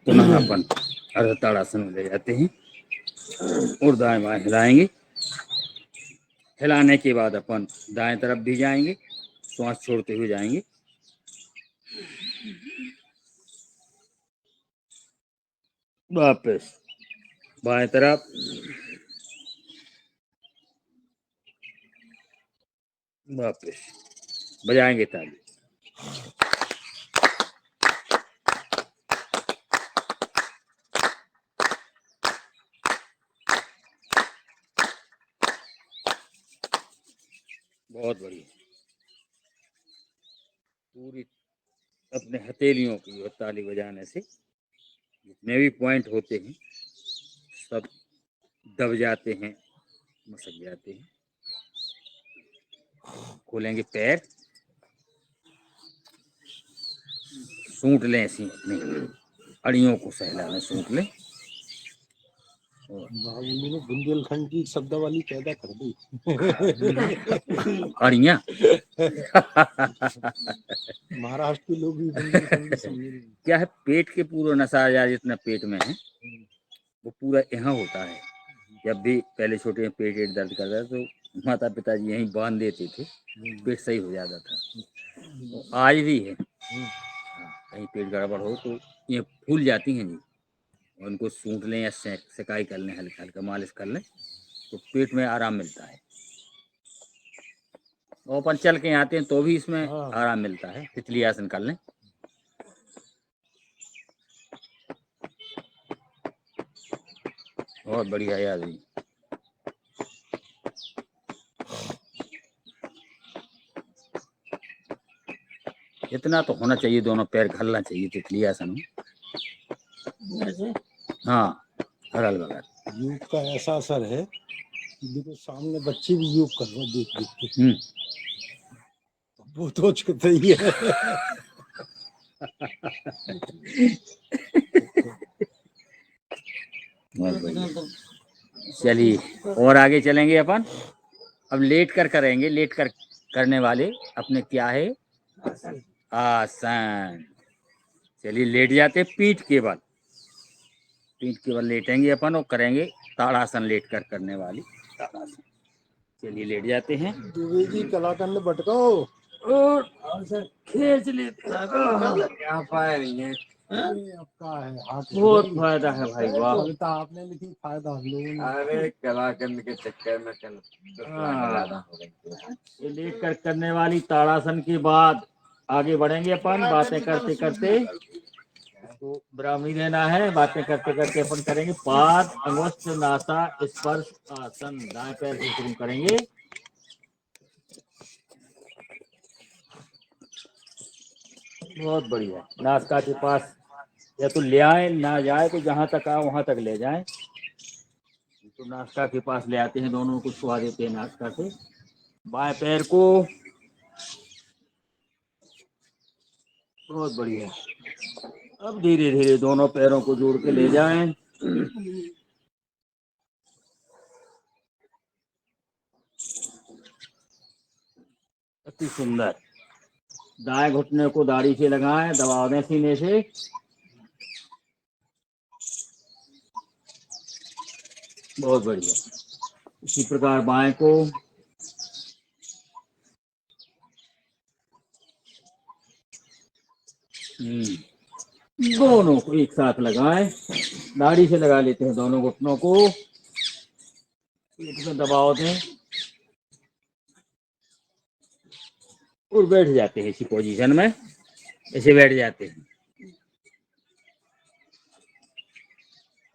पुनः अपन अर्ध ताड़ासन में ले जाते हैं और दाएं बाएं हिलाएंगे। हिलाने के बाद अपन दाएं तरफ भी जाएंगे, श्वास छोड़ते हुए जाएंगे। वापस बाएं तरफ, वापस बजाएंगे ताली। बहुत बढ़िया। पूरी अपने हथेलियों की और ताली बजाने से जितने भी पॉइंट होते हैं सब दब जाते हैं, मसक जाते हैं। खोलेंगे पैर, सूंट लें ऐसी अपनी अड़ियों को सहलाने सूंट लें। बाबूजी ने बुंदेलखंड की शब्दावली पैदा कर दी। अड़ियाँ महाराष्ट्र के लोग भी बुंदेलखंडी समझे। क्या है, पेट के पूरा नसा जितना पेट में है वो पूरा यहाँ होता है। जब भी पहले छोटे में पेट दर्द करता था तो माता पिताजी यहीं बांध देते थे, पेट सही हो जाता था। तो आज भी है, कहीं पेट गड़बड़ हो तो ये फूल जाती हैं जी, और उनको सूंट लें या सेकाई कर लें, हल्का हल्का मालिश कर लें तो पेट में आराम मिलता है। और अपन चल के आते हैं तो भी इसमें आराम मिलता है। तितली आसन कर लें। बहुत बढ़िया याद है। इतना तो होना चाहिए, दोनों पैर घलना चाहिए तितली आसन में। हाँ, अगल बगल। योग का ऐसा असर है कि देखो सामने बच्चे भी योग कर रहे हैं देख देख के। वो तो छुते ही है। चलिए और आगे चलेंगे अपन। अब लेट कर करेंगे। लेट कर करने वाले अपने क्या है, आसन। चलिए लेट जाते, पीठ के बल, पीठ के बल लेटेंगे अपन और करेंगे ताड़ासन। लेट कर करने वाली ताड़ासन। चलिए लेट जाते हैं। दुबे जी कलाकंद भटकाओ और खींच लेते हैं। क्या पाया नहीं है। आपका है हाथ बहुत फायदा है भाई, वाह। कविता आपने लिखी, फायदा हम लोगों ने। अरे कलाकंद के चक्कर में कल ज्यादा हो गई। ये लेट कर करने वाली ताड़ासन के बाद आगे बढ़ेंगे अपन बातें करते करते। तो ब्राह्मी लेना है, बातें करते करते अपन करेंगे पाद अंगुष्ठ नासा स्पर्श आसन। दाएं पैर से शुरू करेंगे। बहुत बढ़िया। नासिका के पास या तो ले आए, ना जाए तो जहां तक आओ वहां तक ले जाएं। तो नासिका के पास ले आते हैं, दोनों को छुआ देते हैं नासिका से। बाएं पैर को, बहुत बढ़िया। अब धीरे धीरे दोनों पैरों को जोड़ के ले जाएं। अति सुंदर। दाएं घुटने को दाढ़ी से लगाएं, दबा दें सीने से। बहुत बढ़िया। इसी प्रकार बाएं को, दोनों को एक साथ लगाएं। दाढ़ी से लगा लेते हैं दोनों घुटनों को, पेट में दबाव दें और बैठ जाते हैं इसी पोजीशन में। ऐसे बैठ जाते हैं,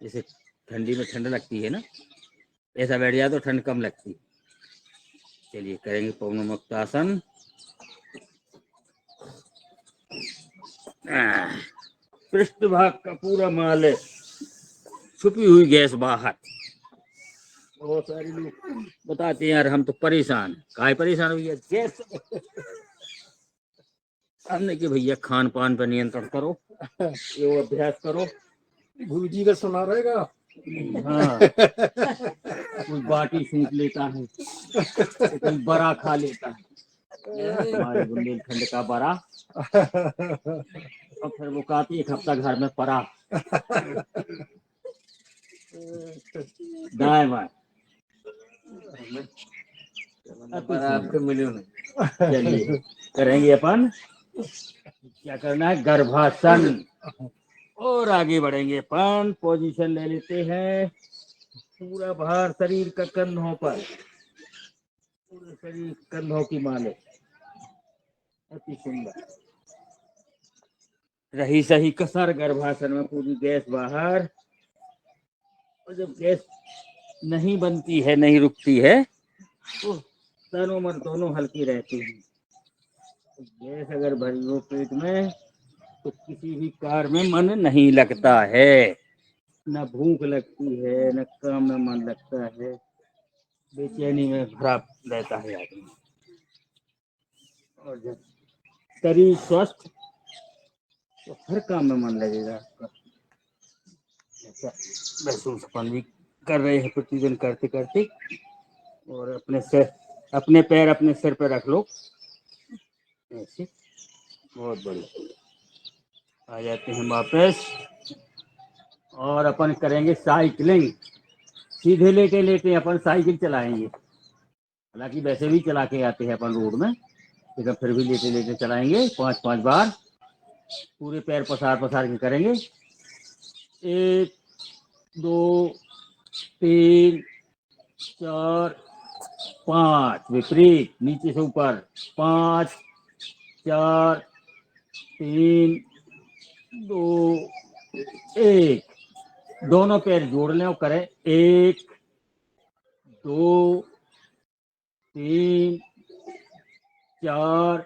जैसे ठंडी में ठंड लगती है ना, ऐसा बैठ जाए तो ठंड कम लगती है। चलिए करेंगे पवन मुक्तासन। पृष्ठभाग का पूरा माल है, छुपी हुई गैस बाहर। बहुत सारे लोग बताते हैं यार हम तो परेशान, काहे परेशान हो गया गैस। हमने कि भैया खान पान पर नियंत्रण करो, योग अभ्यास करो। गुरु जी का सुना रहेगा। हाँ कोई बाटी सूख लेता है, कोई बड़ा खा लेता है, हमारे बुंदेलखंड का बड़ा, और फिर वो कहती एक हफ्ता घर में पड़ा दाएं बाएं। आपके मिले नहीं। चलिए करेंगे अपन, क्या करना है, गर्भासन। और आगे बढ़ेंगे अपन, पोजीशन ले लेते हैं, पूरा भार शरीर का कंधों पर, पूरे शरीर कंधों की मालिश। अति सुंदर रही सही कसर गर्भासन में, पूरी गैस बाहर। और जब गैस नहीं बनती है, नहीं रुकती है, तो तनो मन दोनों हल्की रहती है। गैस अगर भरी हो पेट में तो किसी भी कार्य में मन नहीं लगता है, न भूख लगती है, न काम में मन लगता है, बेचैनी में भरा रहता है आदमी। और जब शरीर स्वस्थ तो हर काम में मन लगेगा आपका। ऐसा महसूस अपन भी कर रहे हैं प्रतिदिन करते करते। और अपने पैर अपने सिर पर रख लो ऐसे, बहुत बढ़िया। आ जाते हैं वापस और अपन करेंगे साइकिलिंग। सीधे लेटे लेटे अपन साइकिल चलाएंगे, हालांकि वैसे भी चला के आते हैं अपन रोड में, लेकिन फिर भी लेटे लेटे चलाएंगे 5-5 बार। पूरे पैर पसार पसार के करेंगे। 1 2 3 4 5, विपरीत नीचे से ऊपर। 5 4 3 2 1। दोनों पैर जोड़ लें और करें 1 2 3 4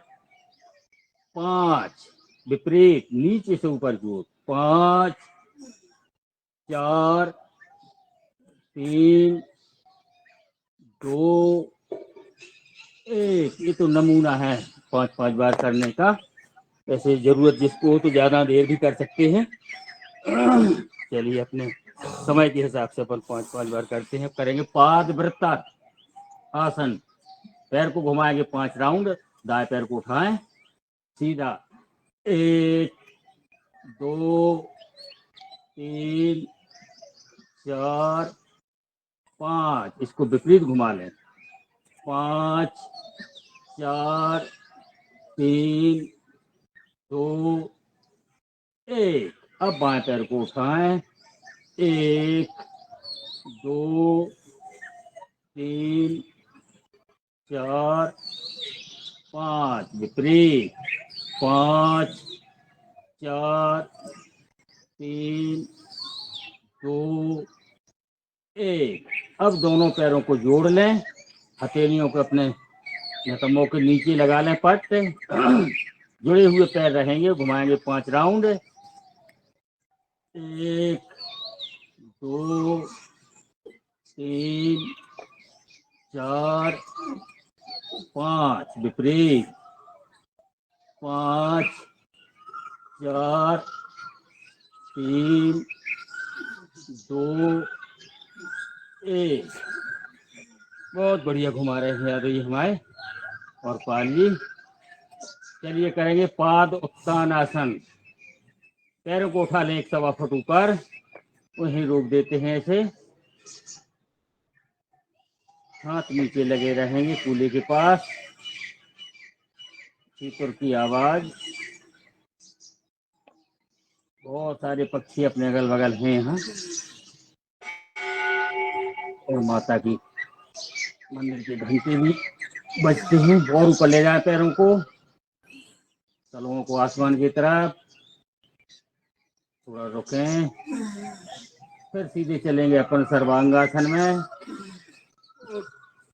5, विपरीत नीचे से ऊपर जोड़। 5 4 3 2 1। ये तो नमूना है 5-5 बार करने का। ऐसे जरूरत जिसको हो तो ज्यादा देर भी कर सकते हैं। चलिए अपने समय के हिसाब से अपन 5-5 बार करते हैं। करेंगे पाद वृत्त आसन। पैर को घुमाएंगे 5 राउंड, दाएं पैर को उठाएं सीधा। 1 2 3 4 5। इसको विपरीत घुमा लें। 5 4 3 2 1। अब बाएं पैर को उठाएं। 1 2 3 4 5, विपरीत। 5 4 3 2 1। अब दोनों पैरों को जोड़ लें, हथेलियों को अपने नथनों के नीचे लगा लें पट। जुड़े हुए पैर रहेंगे, घुमाएंगे 5 राउंड। 1 2 3 4 5, विपरीत। 5 4 3 2 1। बहुत बढ़िया घुमा रहे हैं यादव जी हमारे और पाल जी। चलिए करेंगे पाद उत्तान आसन। पैरों को उठा लें 1 सवा फुट ऊपर, वहीं रोक देते हैं ऐसे। हाथ नीचे लगे रहेंगे कूल्हे के पास। चीतर की आवाज। बहुत सारे पक्षी अपने अगल बगल हैं यहाँ। और माता की मंदिर के घंटे भी बजते हैं। और ऊपर ले जाए पैरों को, तलुओं को आसमान की तरफ। थोड़ा रुकें, फिर सीधे चलेंगे अपन सर्वांगासन में।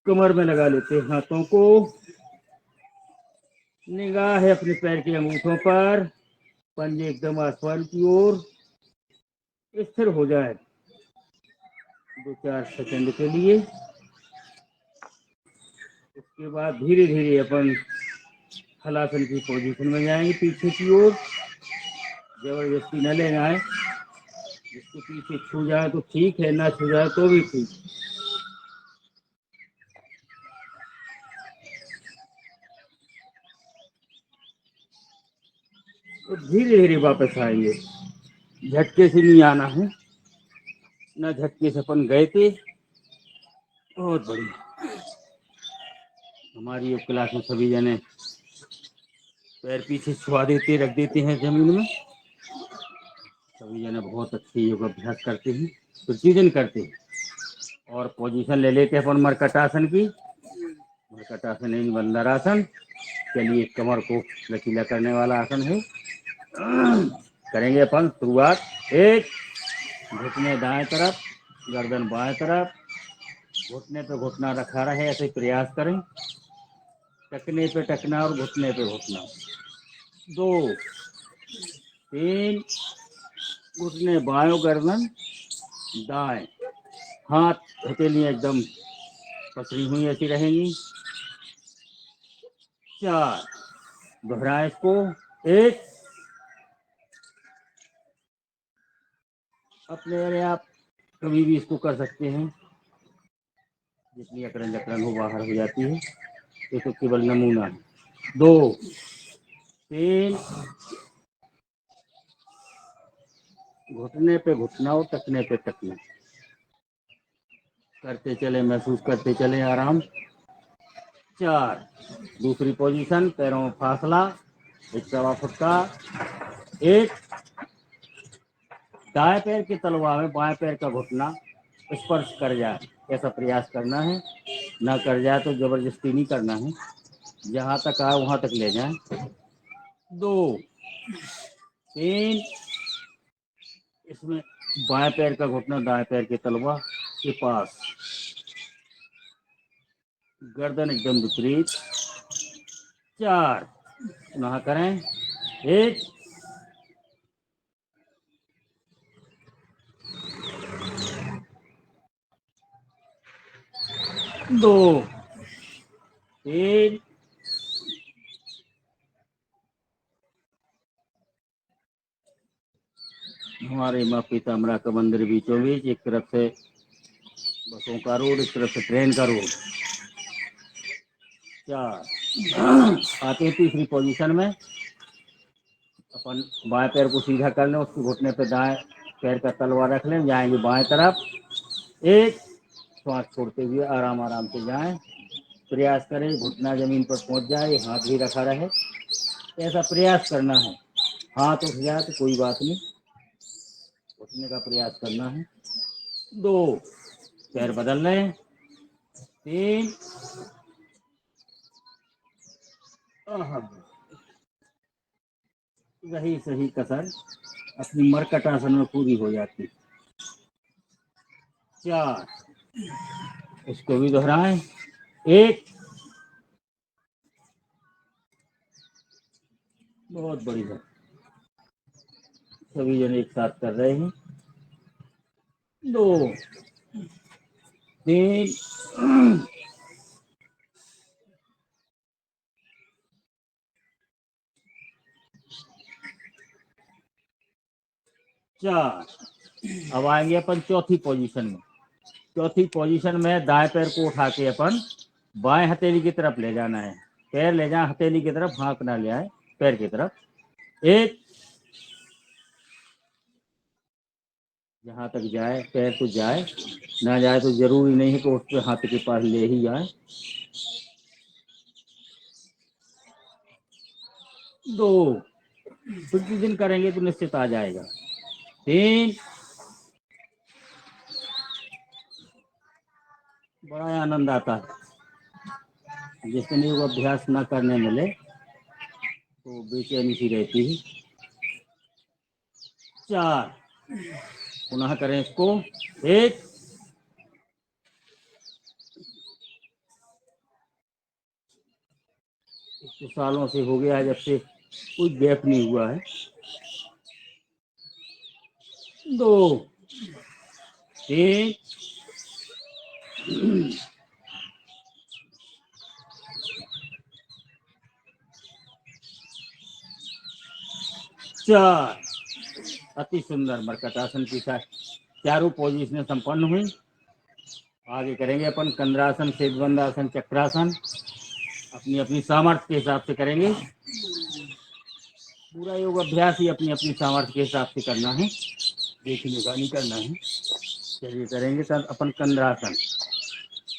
कमर में लगा लेते हैं हाथों को, निगाह है अपने पैर के अंगूठों पर, पंजे एकदम आसमान की ओर। स्थिर हो जाए 2-4 सेकंड के लिए। उसके बाद धीरे धीरे अपन हलासन की पोजीशन में जाएंगे पीछे की ओर। जबरदस्ती न ले जाए, जिसके पीछे छू जाए तो ठीक है, ना छू जाए तो भी ठीक। तो धीरे धीरे वापस आएंगे, झटके से नहीं आना है, ना झटके से अपन गए थे। बहुत बढ़िया। हमारी योग क्लास में सभी जने पैर पीछे छुआ देते, रख देते हैं जमीन में। सभी जने बहुत अच्छी योग अभ्यास करते हैं, प्रतिदिन करते हैं। और पोजीशन ले लेते हैं अपन मरकटासन की। मरकटासन नहीं, बंदरासन। चलिए, कमर को लचीला करने वाला आसन है। करेंगे अपन शुरुआत। 1, घुटने दाएं तरफ, गर्दन बाएं तरफ, घुटने पे घुटना रखा रहे, ऐसे प्रयास करें। टकने पे टकना और घुटने पे घुटना। 2, 3, घुटने बायों, गर्दन दाएं, हाथ हथेलियां एकदम पसरी हुई ऐसी रहेंगी। 4, दोहराएं इसको। 1, अपने अरे आप कभी भी इसको कर सकते हैं, जितनी अकड़न जकड़न हो बाहर हो जाती है। ये तो केवल नमूना है। 2, 3, घुटने पे घुटना और टकने पे टकना करते चले, महसूस करते चले आराम। 4, दूसरी पोजीशन, पैरों में फासला 1.25 फुट का। 1, दाएं पैर की तलवा में बाएं पैर का घुटना स्पर्श कर जाए, ऐसा प्रयास करना है। ना कर जाए तो जबरदस्ती नहीं करना है, जहां तक आए वहां तक ले जाएं। 2, 3, इसमें बाएं पैर का घुटना दाएं पैर के तलवा के पास, गर्दन एकदम विपरीत। 4, पुनः करें। 1, 2, 3, हमारे माँ पीताम्बरा का मंदिर बीचों बीच, एक तरफ से बसों का रोड, एक तरफ से ट्रेन का रोड। 4, आते हैं तीसरी पोजीशन में। अपन बाएं पैर को सीधा कर लें, उसके घुटने पे दाएं पैर का तलवा रख लें, जाएंगे बाएं तरफ। 1, श्वास छोड़ते हुए आराम आराम से जाएं। प्रयास करें घुटना जमीन पर पहुंच जाए, हाथ भी रखा रहे, ऐसा प्रयास करना है। हाथ उठ जाए तो कोई बात नहीं, उठने का प्रयास करना है। 2, पैर बदल लें। 3, वही सही कसर अपनी मरकटासन में पूरी हो जाती। 4, इसको भी दोहराएं। 1, बहुत बढ़िया, सभी जन एक साथ कर रहे हैं। 2, 3, 4। अब आएंगे अपन चौथी पोजीशन में। चौथी पोजीशन में दाएं पैर को उठा के अपन बाएं हथेली की तरफ ले जाना है। पैर ले जाए हथेली की तरफ, हाथ ना ले आए पैर की तरफ। 1, जहां तक जाए पैर तो जाए, ना जाए तो जरूरी नहीं है कि उसके हाथ के पास ले ही जाए। 2, प्रतिदिन करेंगे तो निश्चित आ जाएगा। 3, बड़ा आनंद आता है, जिस दिन योग अभ्यास न करने मिले तो बेचैनी सी रहती है। 4, पुनः करें इसको। एक, तो सालों से हो गया है जब से कोई गैप नहीं हुआ है। 2, 3, 4। अति सुंदर मरकटासन की चारों पोजीशन संपन्न हुई। आगे करेंगे अपन कंद्रासन, सेतबंदासन, चक्रासन, अपनी अपनी सामर्थ्य के हिसाब से करेंगे। पूरा योग अभ्यास ही अपनी अपनी सामर्थ्य के हिसाब से करना है, देखने का नहीं करना है। चलिए करेंगे तब अपन कंद्रासन।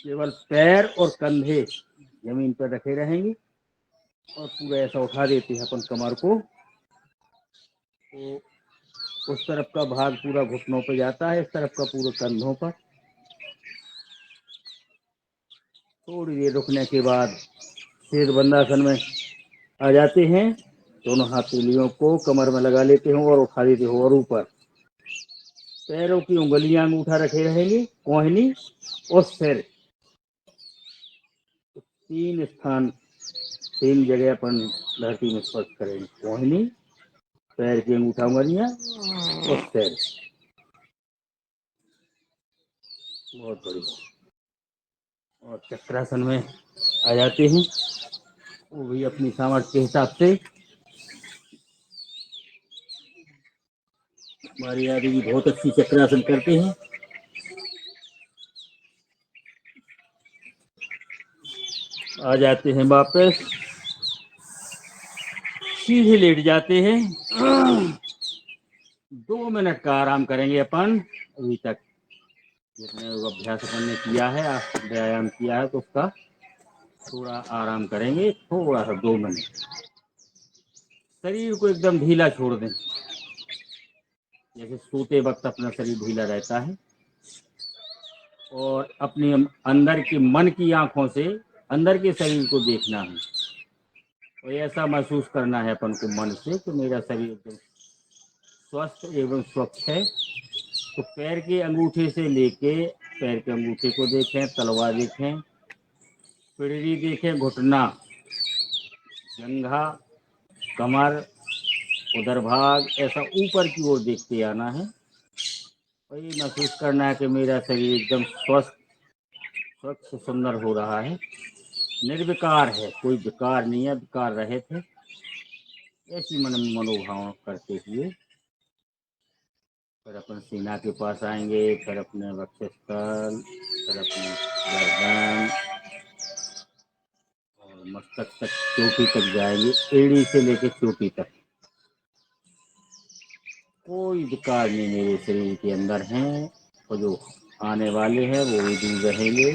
केवल पैर और कंधे जमीन पर रखे रहेंगे और पूरा ऐसा उठा देते हैं अपन कमर को, तो उस तरफ का भाग पूरा घुटनों पर जाता है, इस तरफ का पूरे कंधों पर। थोड़ी देर रुकने के बाद सेतबंदासन में आ जाते हैं। दोनों हथेलियों को कमर में लगा लेते हो और उठा देते हो और ऊपर। पैरों की उंगलियां अंगूठा रखे रहेंगे, कोहनी और सिर। 3 स्थान, 3 जगह अपन धरती में स्पर्श करेंगे। कोहनी, पैर की अंगूठा उंगलियां और सिर। बहुत बढ़िया। और चक्रासन में आ जाते हैं, वो भी अपनी सामर्थ्य के हिसाब से। हमारी आदि भी बहुत अच्छी चक्रासन करते हैं। आ जाते हैं वापस, सीधे लेट जाते हैं। 2 मिनट का आराम करेंगे अपन। अभी तक जितने अभ्यास अपन ने किया है, व्यायाम किया है, तो उसका थोड़ा आराम करेंगे, थोड़ा सा 2 मिनट। शरीर को एकदम ढीला छोड़ दें, जैसे सोते वक्त अपना शरीर ढीला रहता है। और अपने अंदर के मन की आंखों से अंदर के शरीर को देखना है और ऐसा महसूस करना है अपन को मन से कि मेरा शरीर एकदम स्वस्थ एवं स्वच्छ है। तो पैर के अंगूठे से लेके, पैर के अंगूठे को देखें, तलवा देखें, पिड़री देखें, घुटना, जंघा, कमर, उधर भाग, ऐसा ऊपर की ओर देखते आना है। और ये महसूस करना है कि मेरा शरीर एकदम स्वस्थ, स्वच्छ, सुंदर हो रहा है, निर्विकार है, कोई विकार नहीं है, विकार रहे थे। ऐसी मनोभाव करते हुए फिर अपन सीना के पास आएंगे, फिर अपने वक्षस्थल, फिर अपने गर्दन और मस्तक तक, चोटी तक जाएंगे, एड़ी से लेकर चोटी तक। कोई विकार नहीं मेरे शरीर के अंदर हैं, और जो आने वाले हैं वो भी दूर रहेंगे।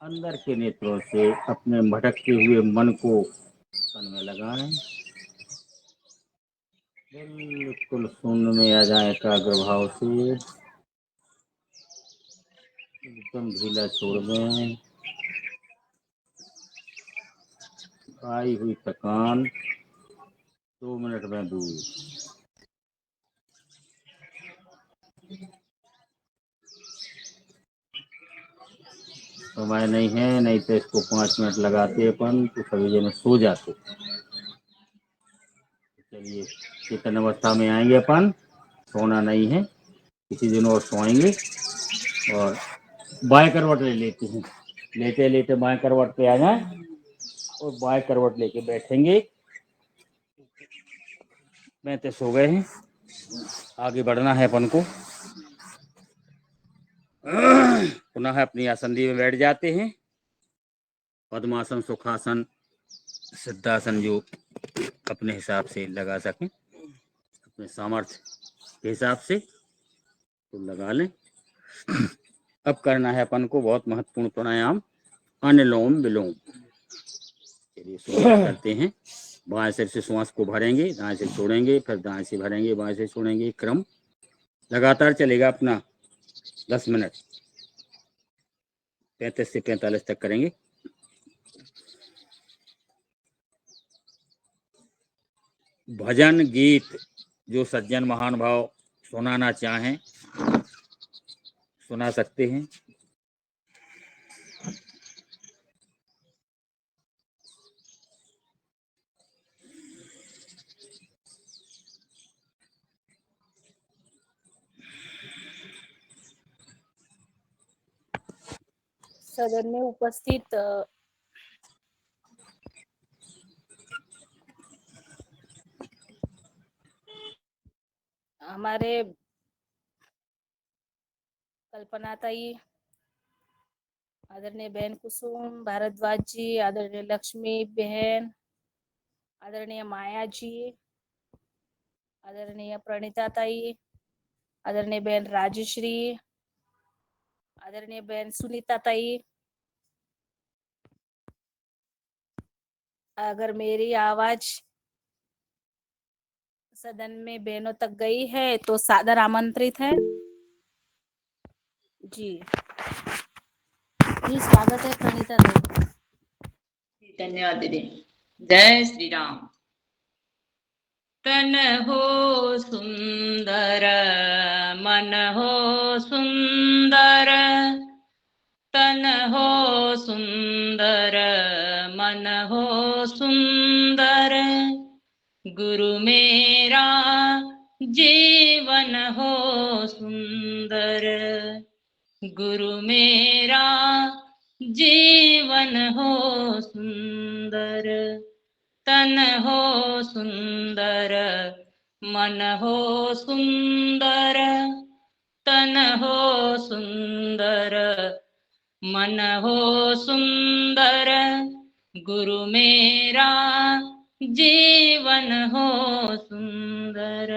अंदर के नेत्रों से अपने भटकते हुए मन को तन में लगाएं, बिल्कुल शून्य में आ जाए एकाग्र भाव से, एकदम ढीला छोड़ दें। आई हुई थकान 2 मिनट में दूर। समय नहीं है, नहीं तो इसको 5 मिनट लगाते अपन तो सभी जने सो जाते। चलिए चेतन अवस्था में आएंगे अपन, सोना नहीं है, किसी दिन और सोएंगे। और बाएं करवट ले लेते हैं, लेटे लेटे बाएं करवट पे आ जाए और बाएं करवट लेके बैठेंगे। मैं तो सो गए हैं, आगे बढ़ना है अपन को। पुनः अपनी आसंदी में बैठ जाते हैं। पद्मासन, सुखासन, सिद्धासन जो अपने हिसाब से लगा सकें, अपने सामर्थ्य के हिसाब से तो लगा लें। अब करना है अपन को बहुत महत्वपूर्ण प्राणायाम, अनुलोम विलोम। चलिए शुरुआत करते हैं। बाएं सिर से श्वास को भरेंगे, दाएं से छोड़ेंगे, फिर दाएं से भरेंगे, बाएं से छोड़ेंगे। क्रम लगातार चलेगा अपना 10 मिनट, 35 से 45 तक करेंगे। भजन गीत जो सज्जन महानुभाव सुनाना चाहें सुना सकते हैं। सदन में उपस्थित हमारे कल्पना ताई, आदरणीय बहन कुसुम भारद्वाज जी, आदरणीय लक्ष्मी बहन, आदरणीय माया जी, आदरणीय प्रणीता ताई, आदरणीय बहन राजश्री, आदरणीय बहन सुनीता ताई, अगर मेरी आवाज सदन में बहनों तक गई है तो सादर आमंत्रित है जी। स्वागत है प्रणीता ताई। धन्यवाद दीदी। जय श्री राम। तन हो सुंदर मन हो सुंदर, तन हो सुंदर मन हो सुंदर, गुरु मेरा जीवन हो सुंदर, गुरु मेरा जीवन हो सुंदर, तन हो सुंदर मन हो सुंदर, तन हो सुंदर मन हो सुंदर, गुरु मेरा जीवन हो सुंदर,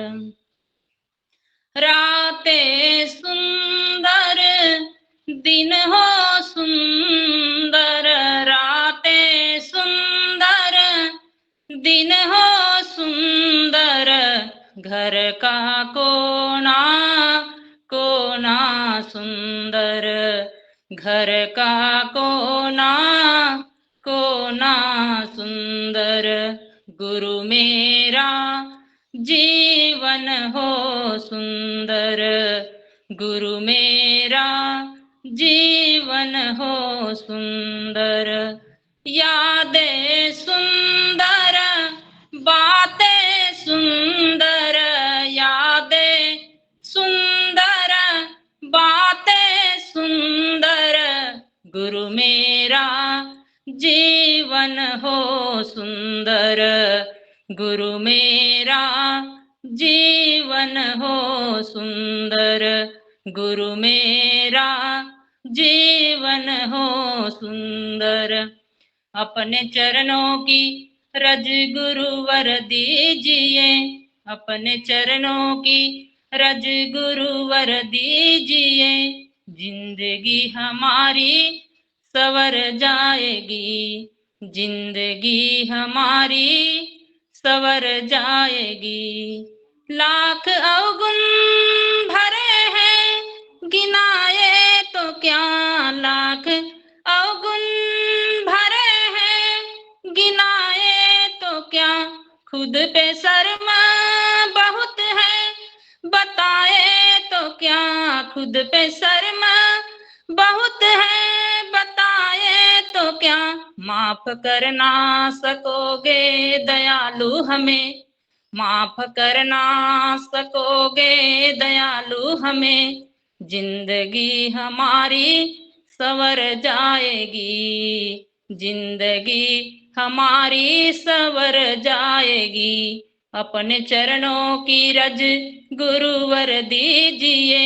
रातें सुंदर दिन हो सुंदर, रातें सुंदर दिन हो सुंदर, घर का कोना कोना सुंदर, घर का कोना कोना सुंदर, गुरु मेरा जीवन हो सुंदर, गुरु मेरा जीवन हो सुंदर, यादें सुंदर बातें सुंदर, यादें सुंदर बातें सुंदर, गुरु मेरा जीवन हो सुंदर, गुरु मेरा जीवन हो सुंदर, गुरु मेरा जीवन हो सुंदर, अपने चरणों की रज गुरुवर दीजिए, अपने चरणों की रज गुरुवर दीजिए, जिंदगी हमारी सवर जाएगी, जिंदगी हमारी सवर जाएगी, लाख अवगुण भरे हैं गिनाए तो क्या, लाख अवगुण भरे हैं गिनाए तो क्या, खुद पे शर्म बहुत है बताए तो क्या, खुद पे शर्म बहुत है बताए तो क्या, माफ करना सकोगे दयालु हमें, माफ करना सकोगे दयालु हमें, जिंदगी हमारी सवर जाएगी, जिंदगी हमारी सवर जाएगी, अपने चरणों की रज गुरुवर दीजिए,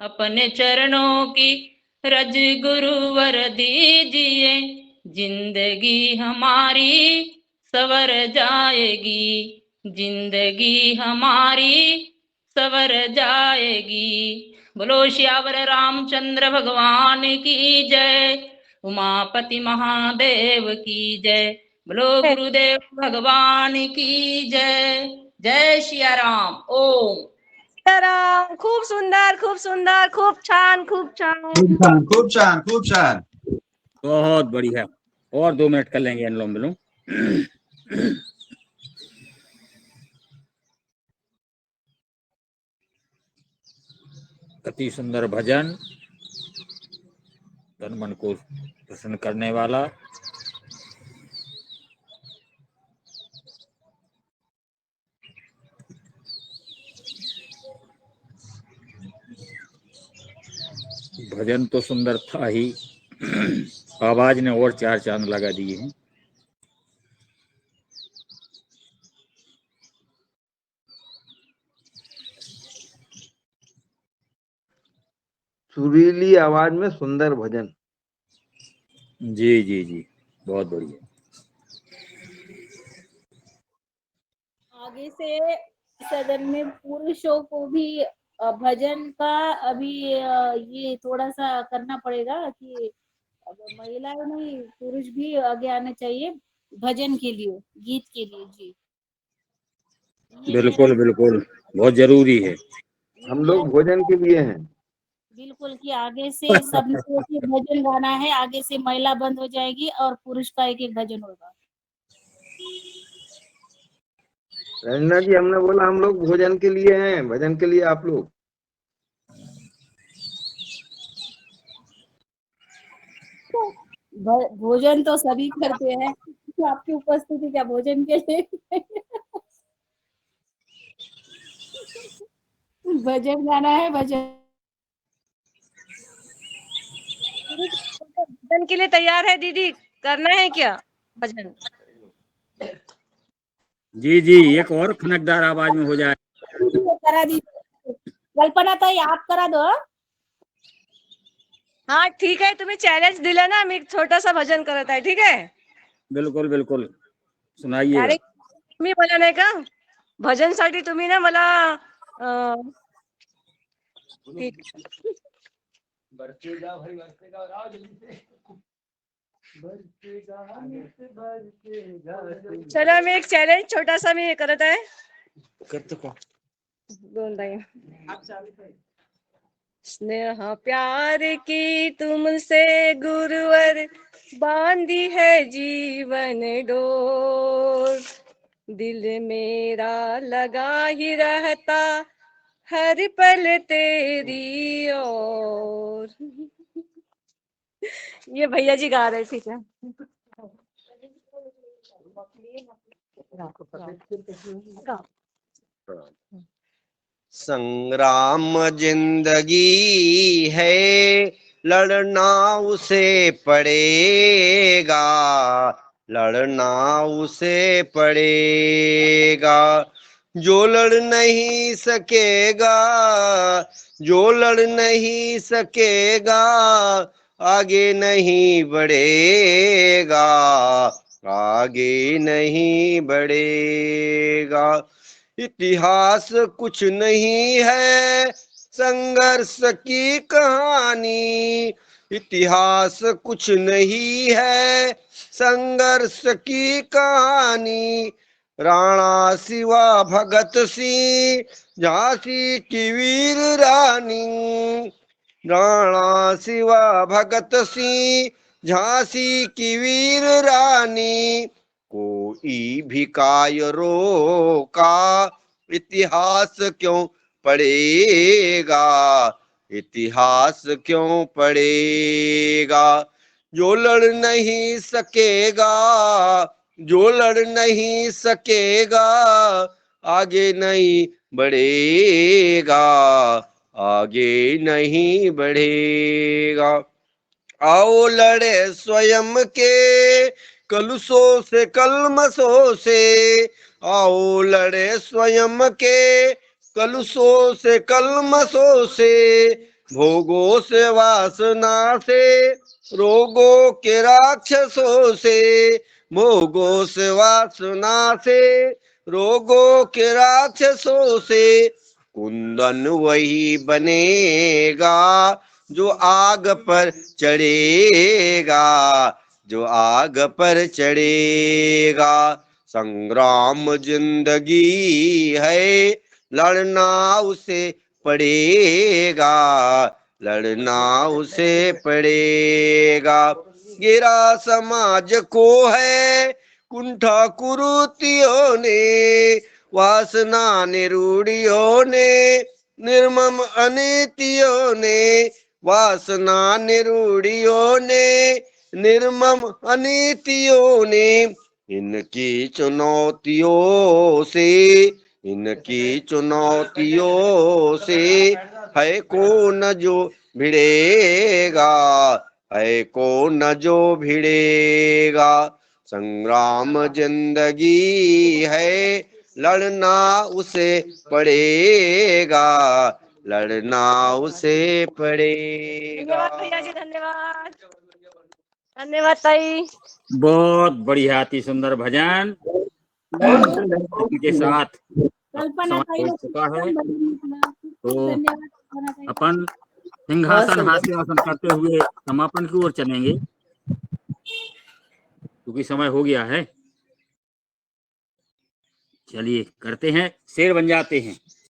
अपने चरणों की रज गुरुवर दीजिए, जिंदगी हमारी सवर जाएगी, जिंदगी हमारी सवर जाएगी, बोलो श्यावर रामचंद्र भगवान की जय, उमापति महादेव की जय, बोलो गुरुदेव भगवान की जय, जय श्री राम। ओम राम। खूप सुंदर खूप छान खूप छान खूप छान खूप छान, बहुत बढ़िया। और 2 मिनट कर लेंगे अनुलोम विलोम। अति सुंदर भजन, तन मन को प्रसन्न करने वाला। भजन तो सुंदर था ही, आवाज ने और चार चांद लगा दिए हैं। सुरीली आवाज में सुंदर भजन। जी जी जी, बहुत बढ़िया। आगे से सदन में पुरुषों को भी भजन का अभी ये थोड़ा सा करना पड़ेगा कि अब महिलाएं नहीं पुरुष भी आगे आने चाहिए भजन के लिए, गीत के लिए। जी ये बिल्कुल बिल्कुल, बहुत जरूरी है। हम लोग भोजन के लिए हैं। बिल्कुल कि आगे से सब लोगों के भजन गाना है, आगे से महिला बंद हो जाएगी और पुरुष का एक एक भजन होगा। रंजना जी, हमने बोला हम लोग भोजन के लिए हैं, भजन के लिए आप लोग। भोजन तो सभी करते हैं, तो आपकी उपस्थिति क्या भोजन के लिए भजन गाना है, भजन भजन के लिए तैयार है दीदी, करना है क्या भजन? जी जी, एक और खनकदार आवाज में हो जाए। करा दीजिए। कल्पना तो आप करा दो। हाँ ठीक आहे, तुम्ही चॅलेंज दिलं ना, मी छोटासा भजन करत आहे, ठीक आहे? बिल्कुल बिल्कुल, सुनाइएगा। अरे तुम्ही मला नाही का भजनसाठी तुम्ही ना मला ठीक चला, मी एक चॅलेंज छोटासा मी करत आहे। करतो का? दोन लाइन। स्नेह प्यार की तुमसे गुरुवर बांधी है जीवन डोर, दिल मेरा लगा ही रहता हर पल तेरी ओर। ये भैया जी गा रहे, ठीक है? संग्राम जिंदगी है, लड़ना उसे पड़ेगा, लड़ना उसे पड़ेगा। जो लड़ नहीं सकेगा, जो लड़ नहीं सकेगा, आगे नहीं बढ़ेगा, आगे नहीं बढ़ेगा। इतिहास कुछ नहीं है, संघर्ष की कहानी, इतिहास कुछ नहीं है, संघर्ष की कहानी। राणा शिवा भगत सिंह, झांसी की वीर रानी, राणा शिवा भगत सिंह, झांसी की वीर रानी। कोई भी कायरों का इतिहास क्यों पढ़ेगा, इतिहास क्यों पढ़ेगा। जो लड़ नहीं सकेगा, जो लड़ नहीं सकेगा, आगे नहीं बढ़ेगा, आगे नहीं बढ़ेगा। आओ लड़े स्वयं के कलुषों से, कलमशों से, आओ लड़े स्वयं के कलुषों से, कलमशों से, भोगों से, वासना से, रोगों के राक्षसों से, भोगों से, वासना से, रोगों के राक्षसों से। कुंदन वही बनेगा जो आग पर चढ़ेगा, जो आग पर चढ़ेगा। संग्राम जिंदगी है, लड़ना उसे पड़ेगा, लड़ना उसे पड़ेगा। गिरा समाज को है कुंठा कुरूतियों ने, वासना ने, रूढ़ियों ने निर्मम अनीतियों ने, वासना निरूढ़ियों ने, निर्मम अनीतियों ने, इनकी चुनौतियों से, इनकी चुनौतियों से है कौन जो भिड़ेगा, है कौन जो भिड़ेगा। संग्राम जिंदगी है, लड़ना उसे पड़ेगा, लड़ना उसे पड़ेगा। धन्यवाद भैया जी, धन्यवाद। धन्यवाद ताई। बहुत बढ़िया, अति सुंदर भजन के साथ कल्पना समय हो चुका है, तो धन्यवाद। अपन सिंहासन हास्यासन करते हुए समापन की ओर चलेंगे, क्योंकि समय हो गया है। चलिए करते हैं, शेर बन जाते हैं।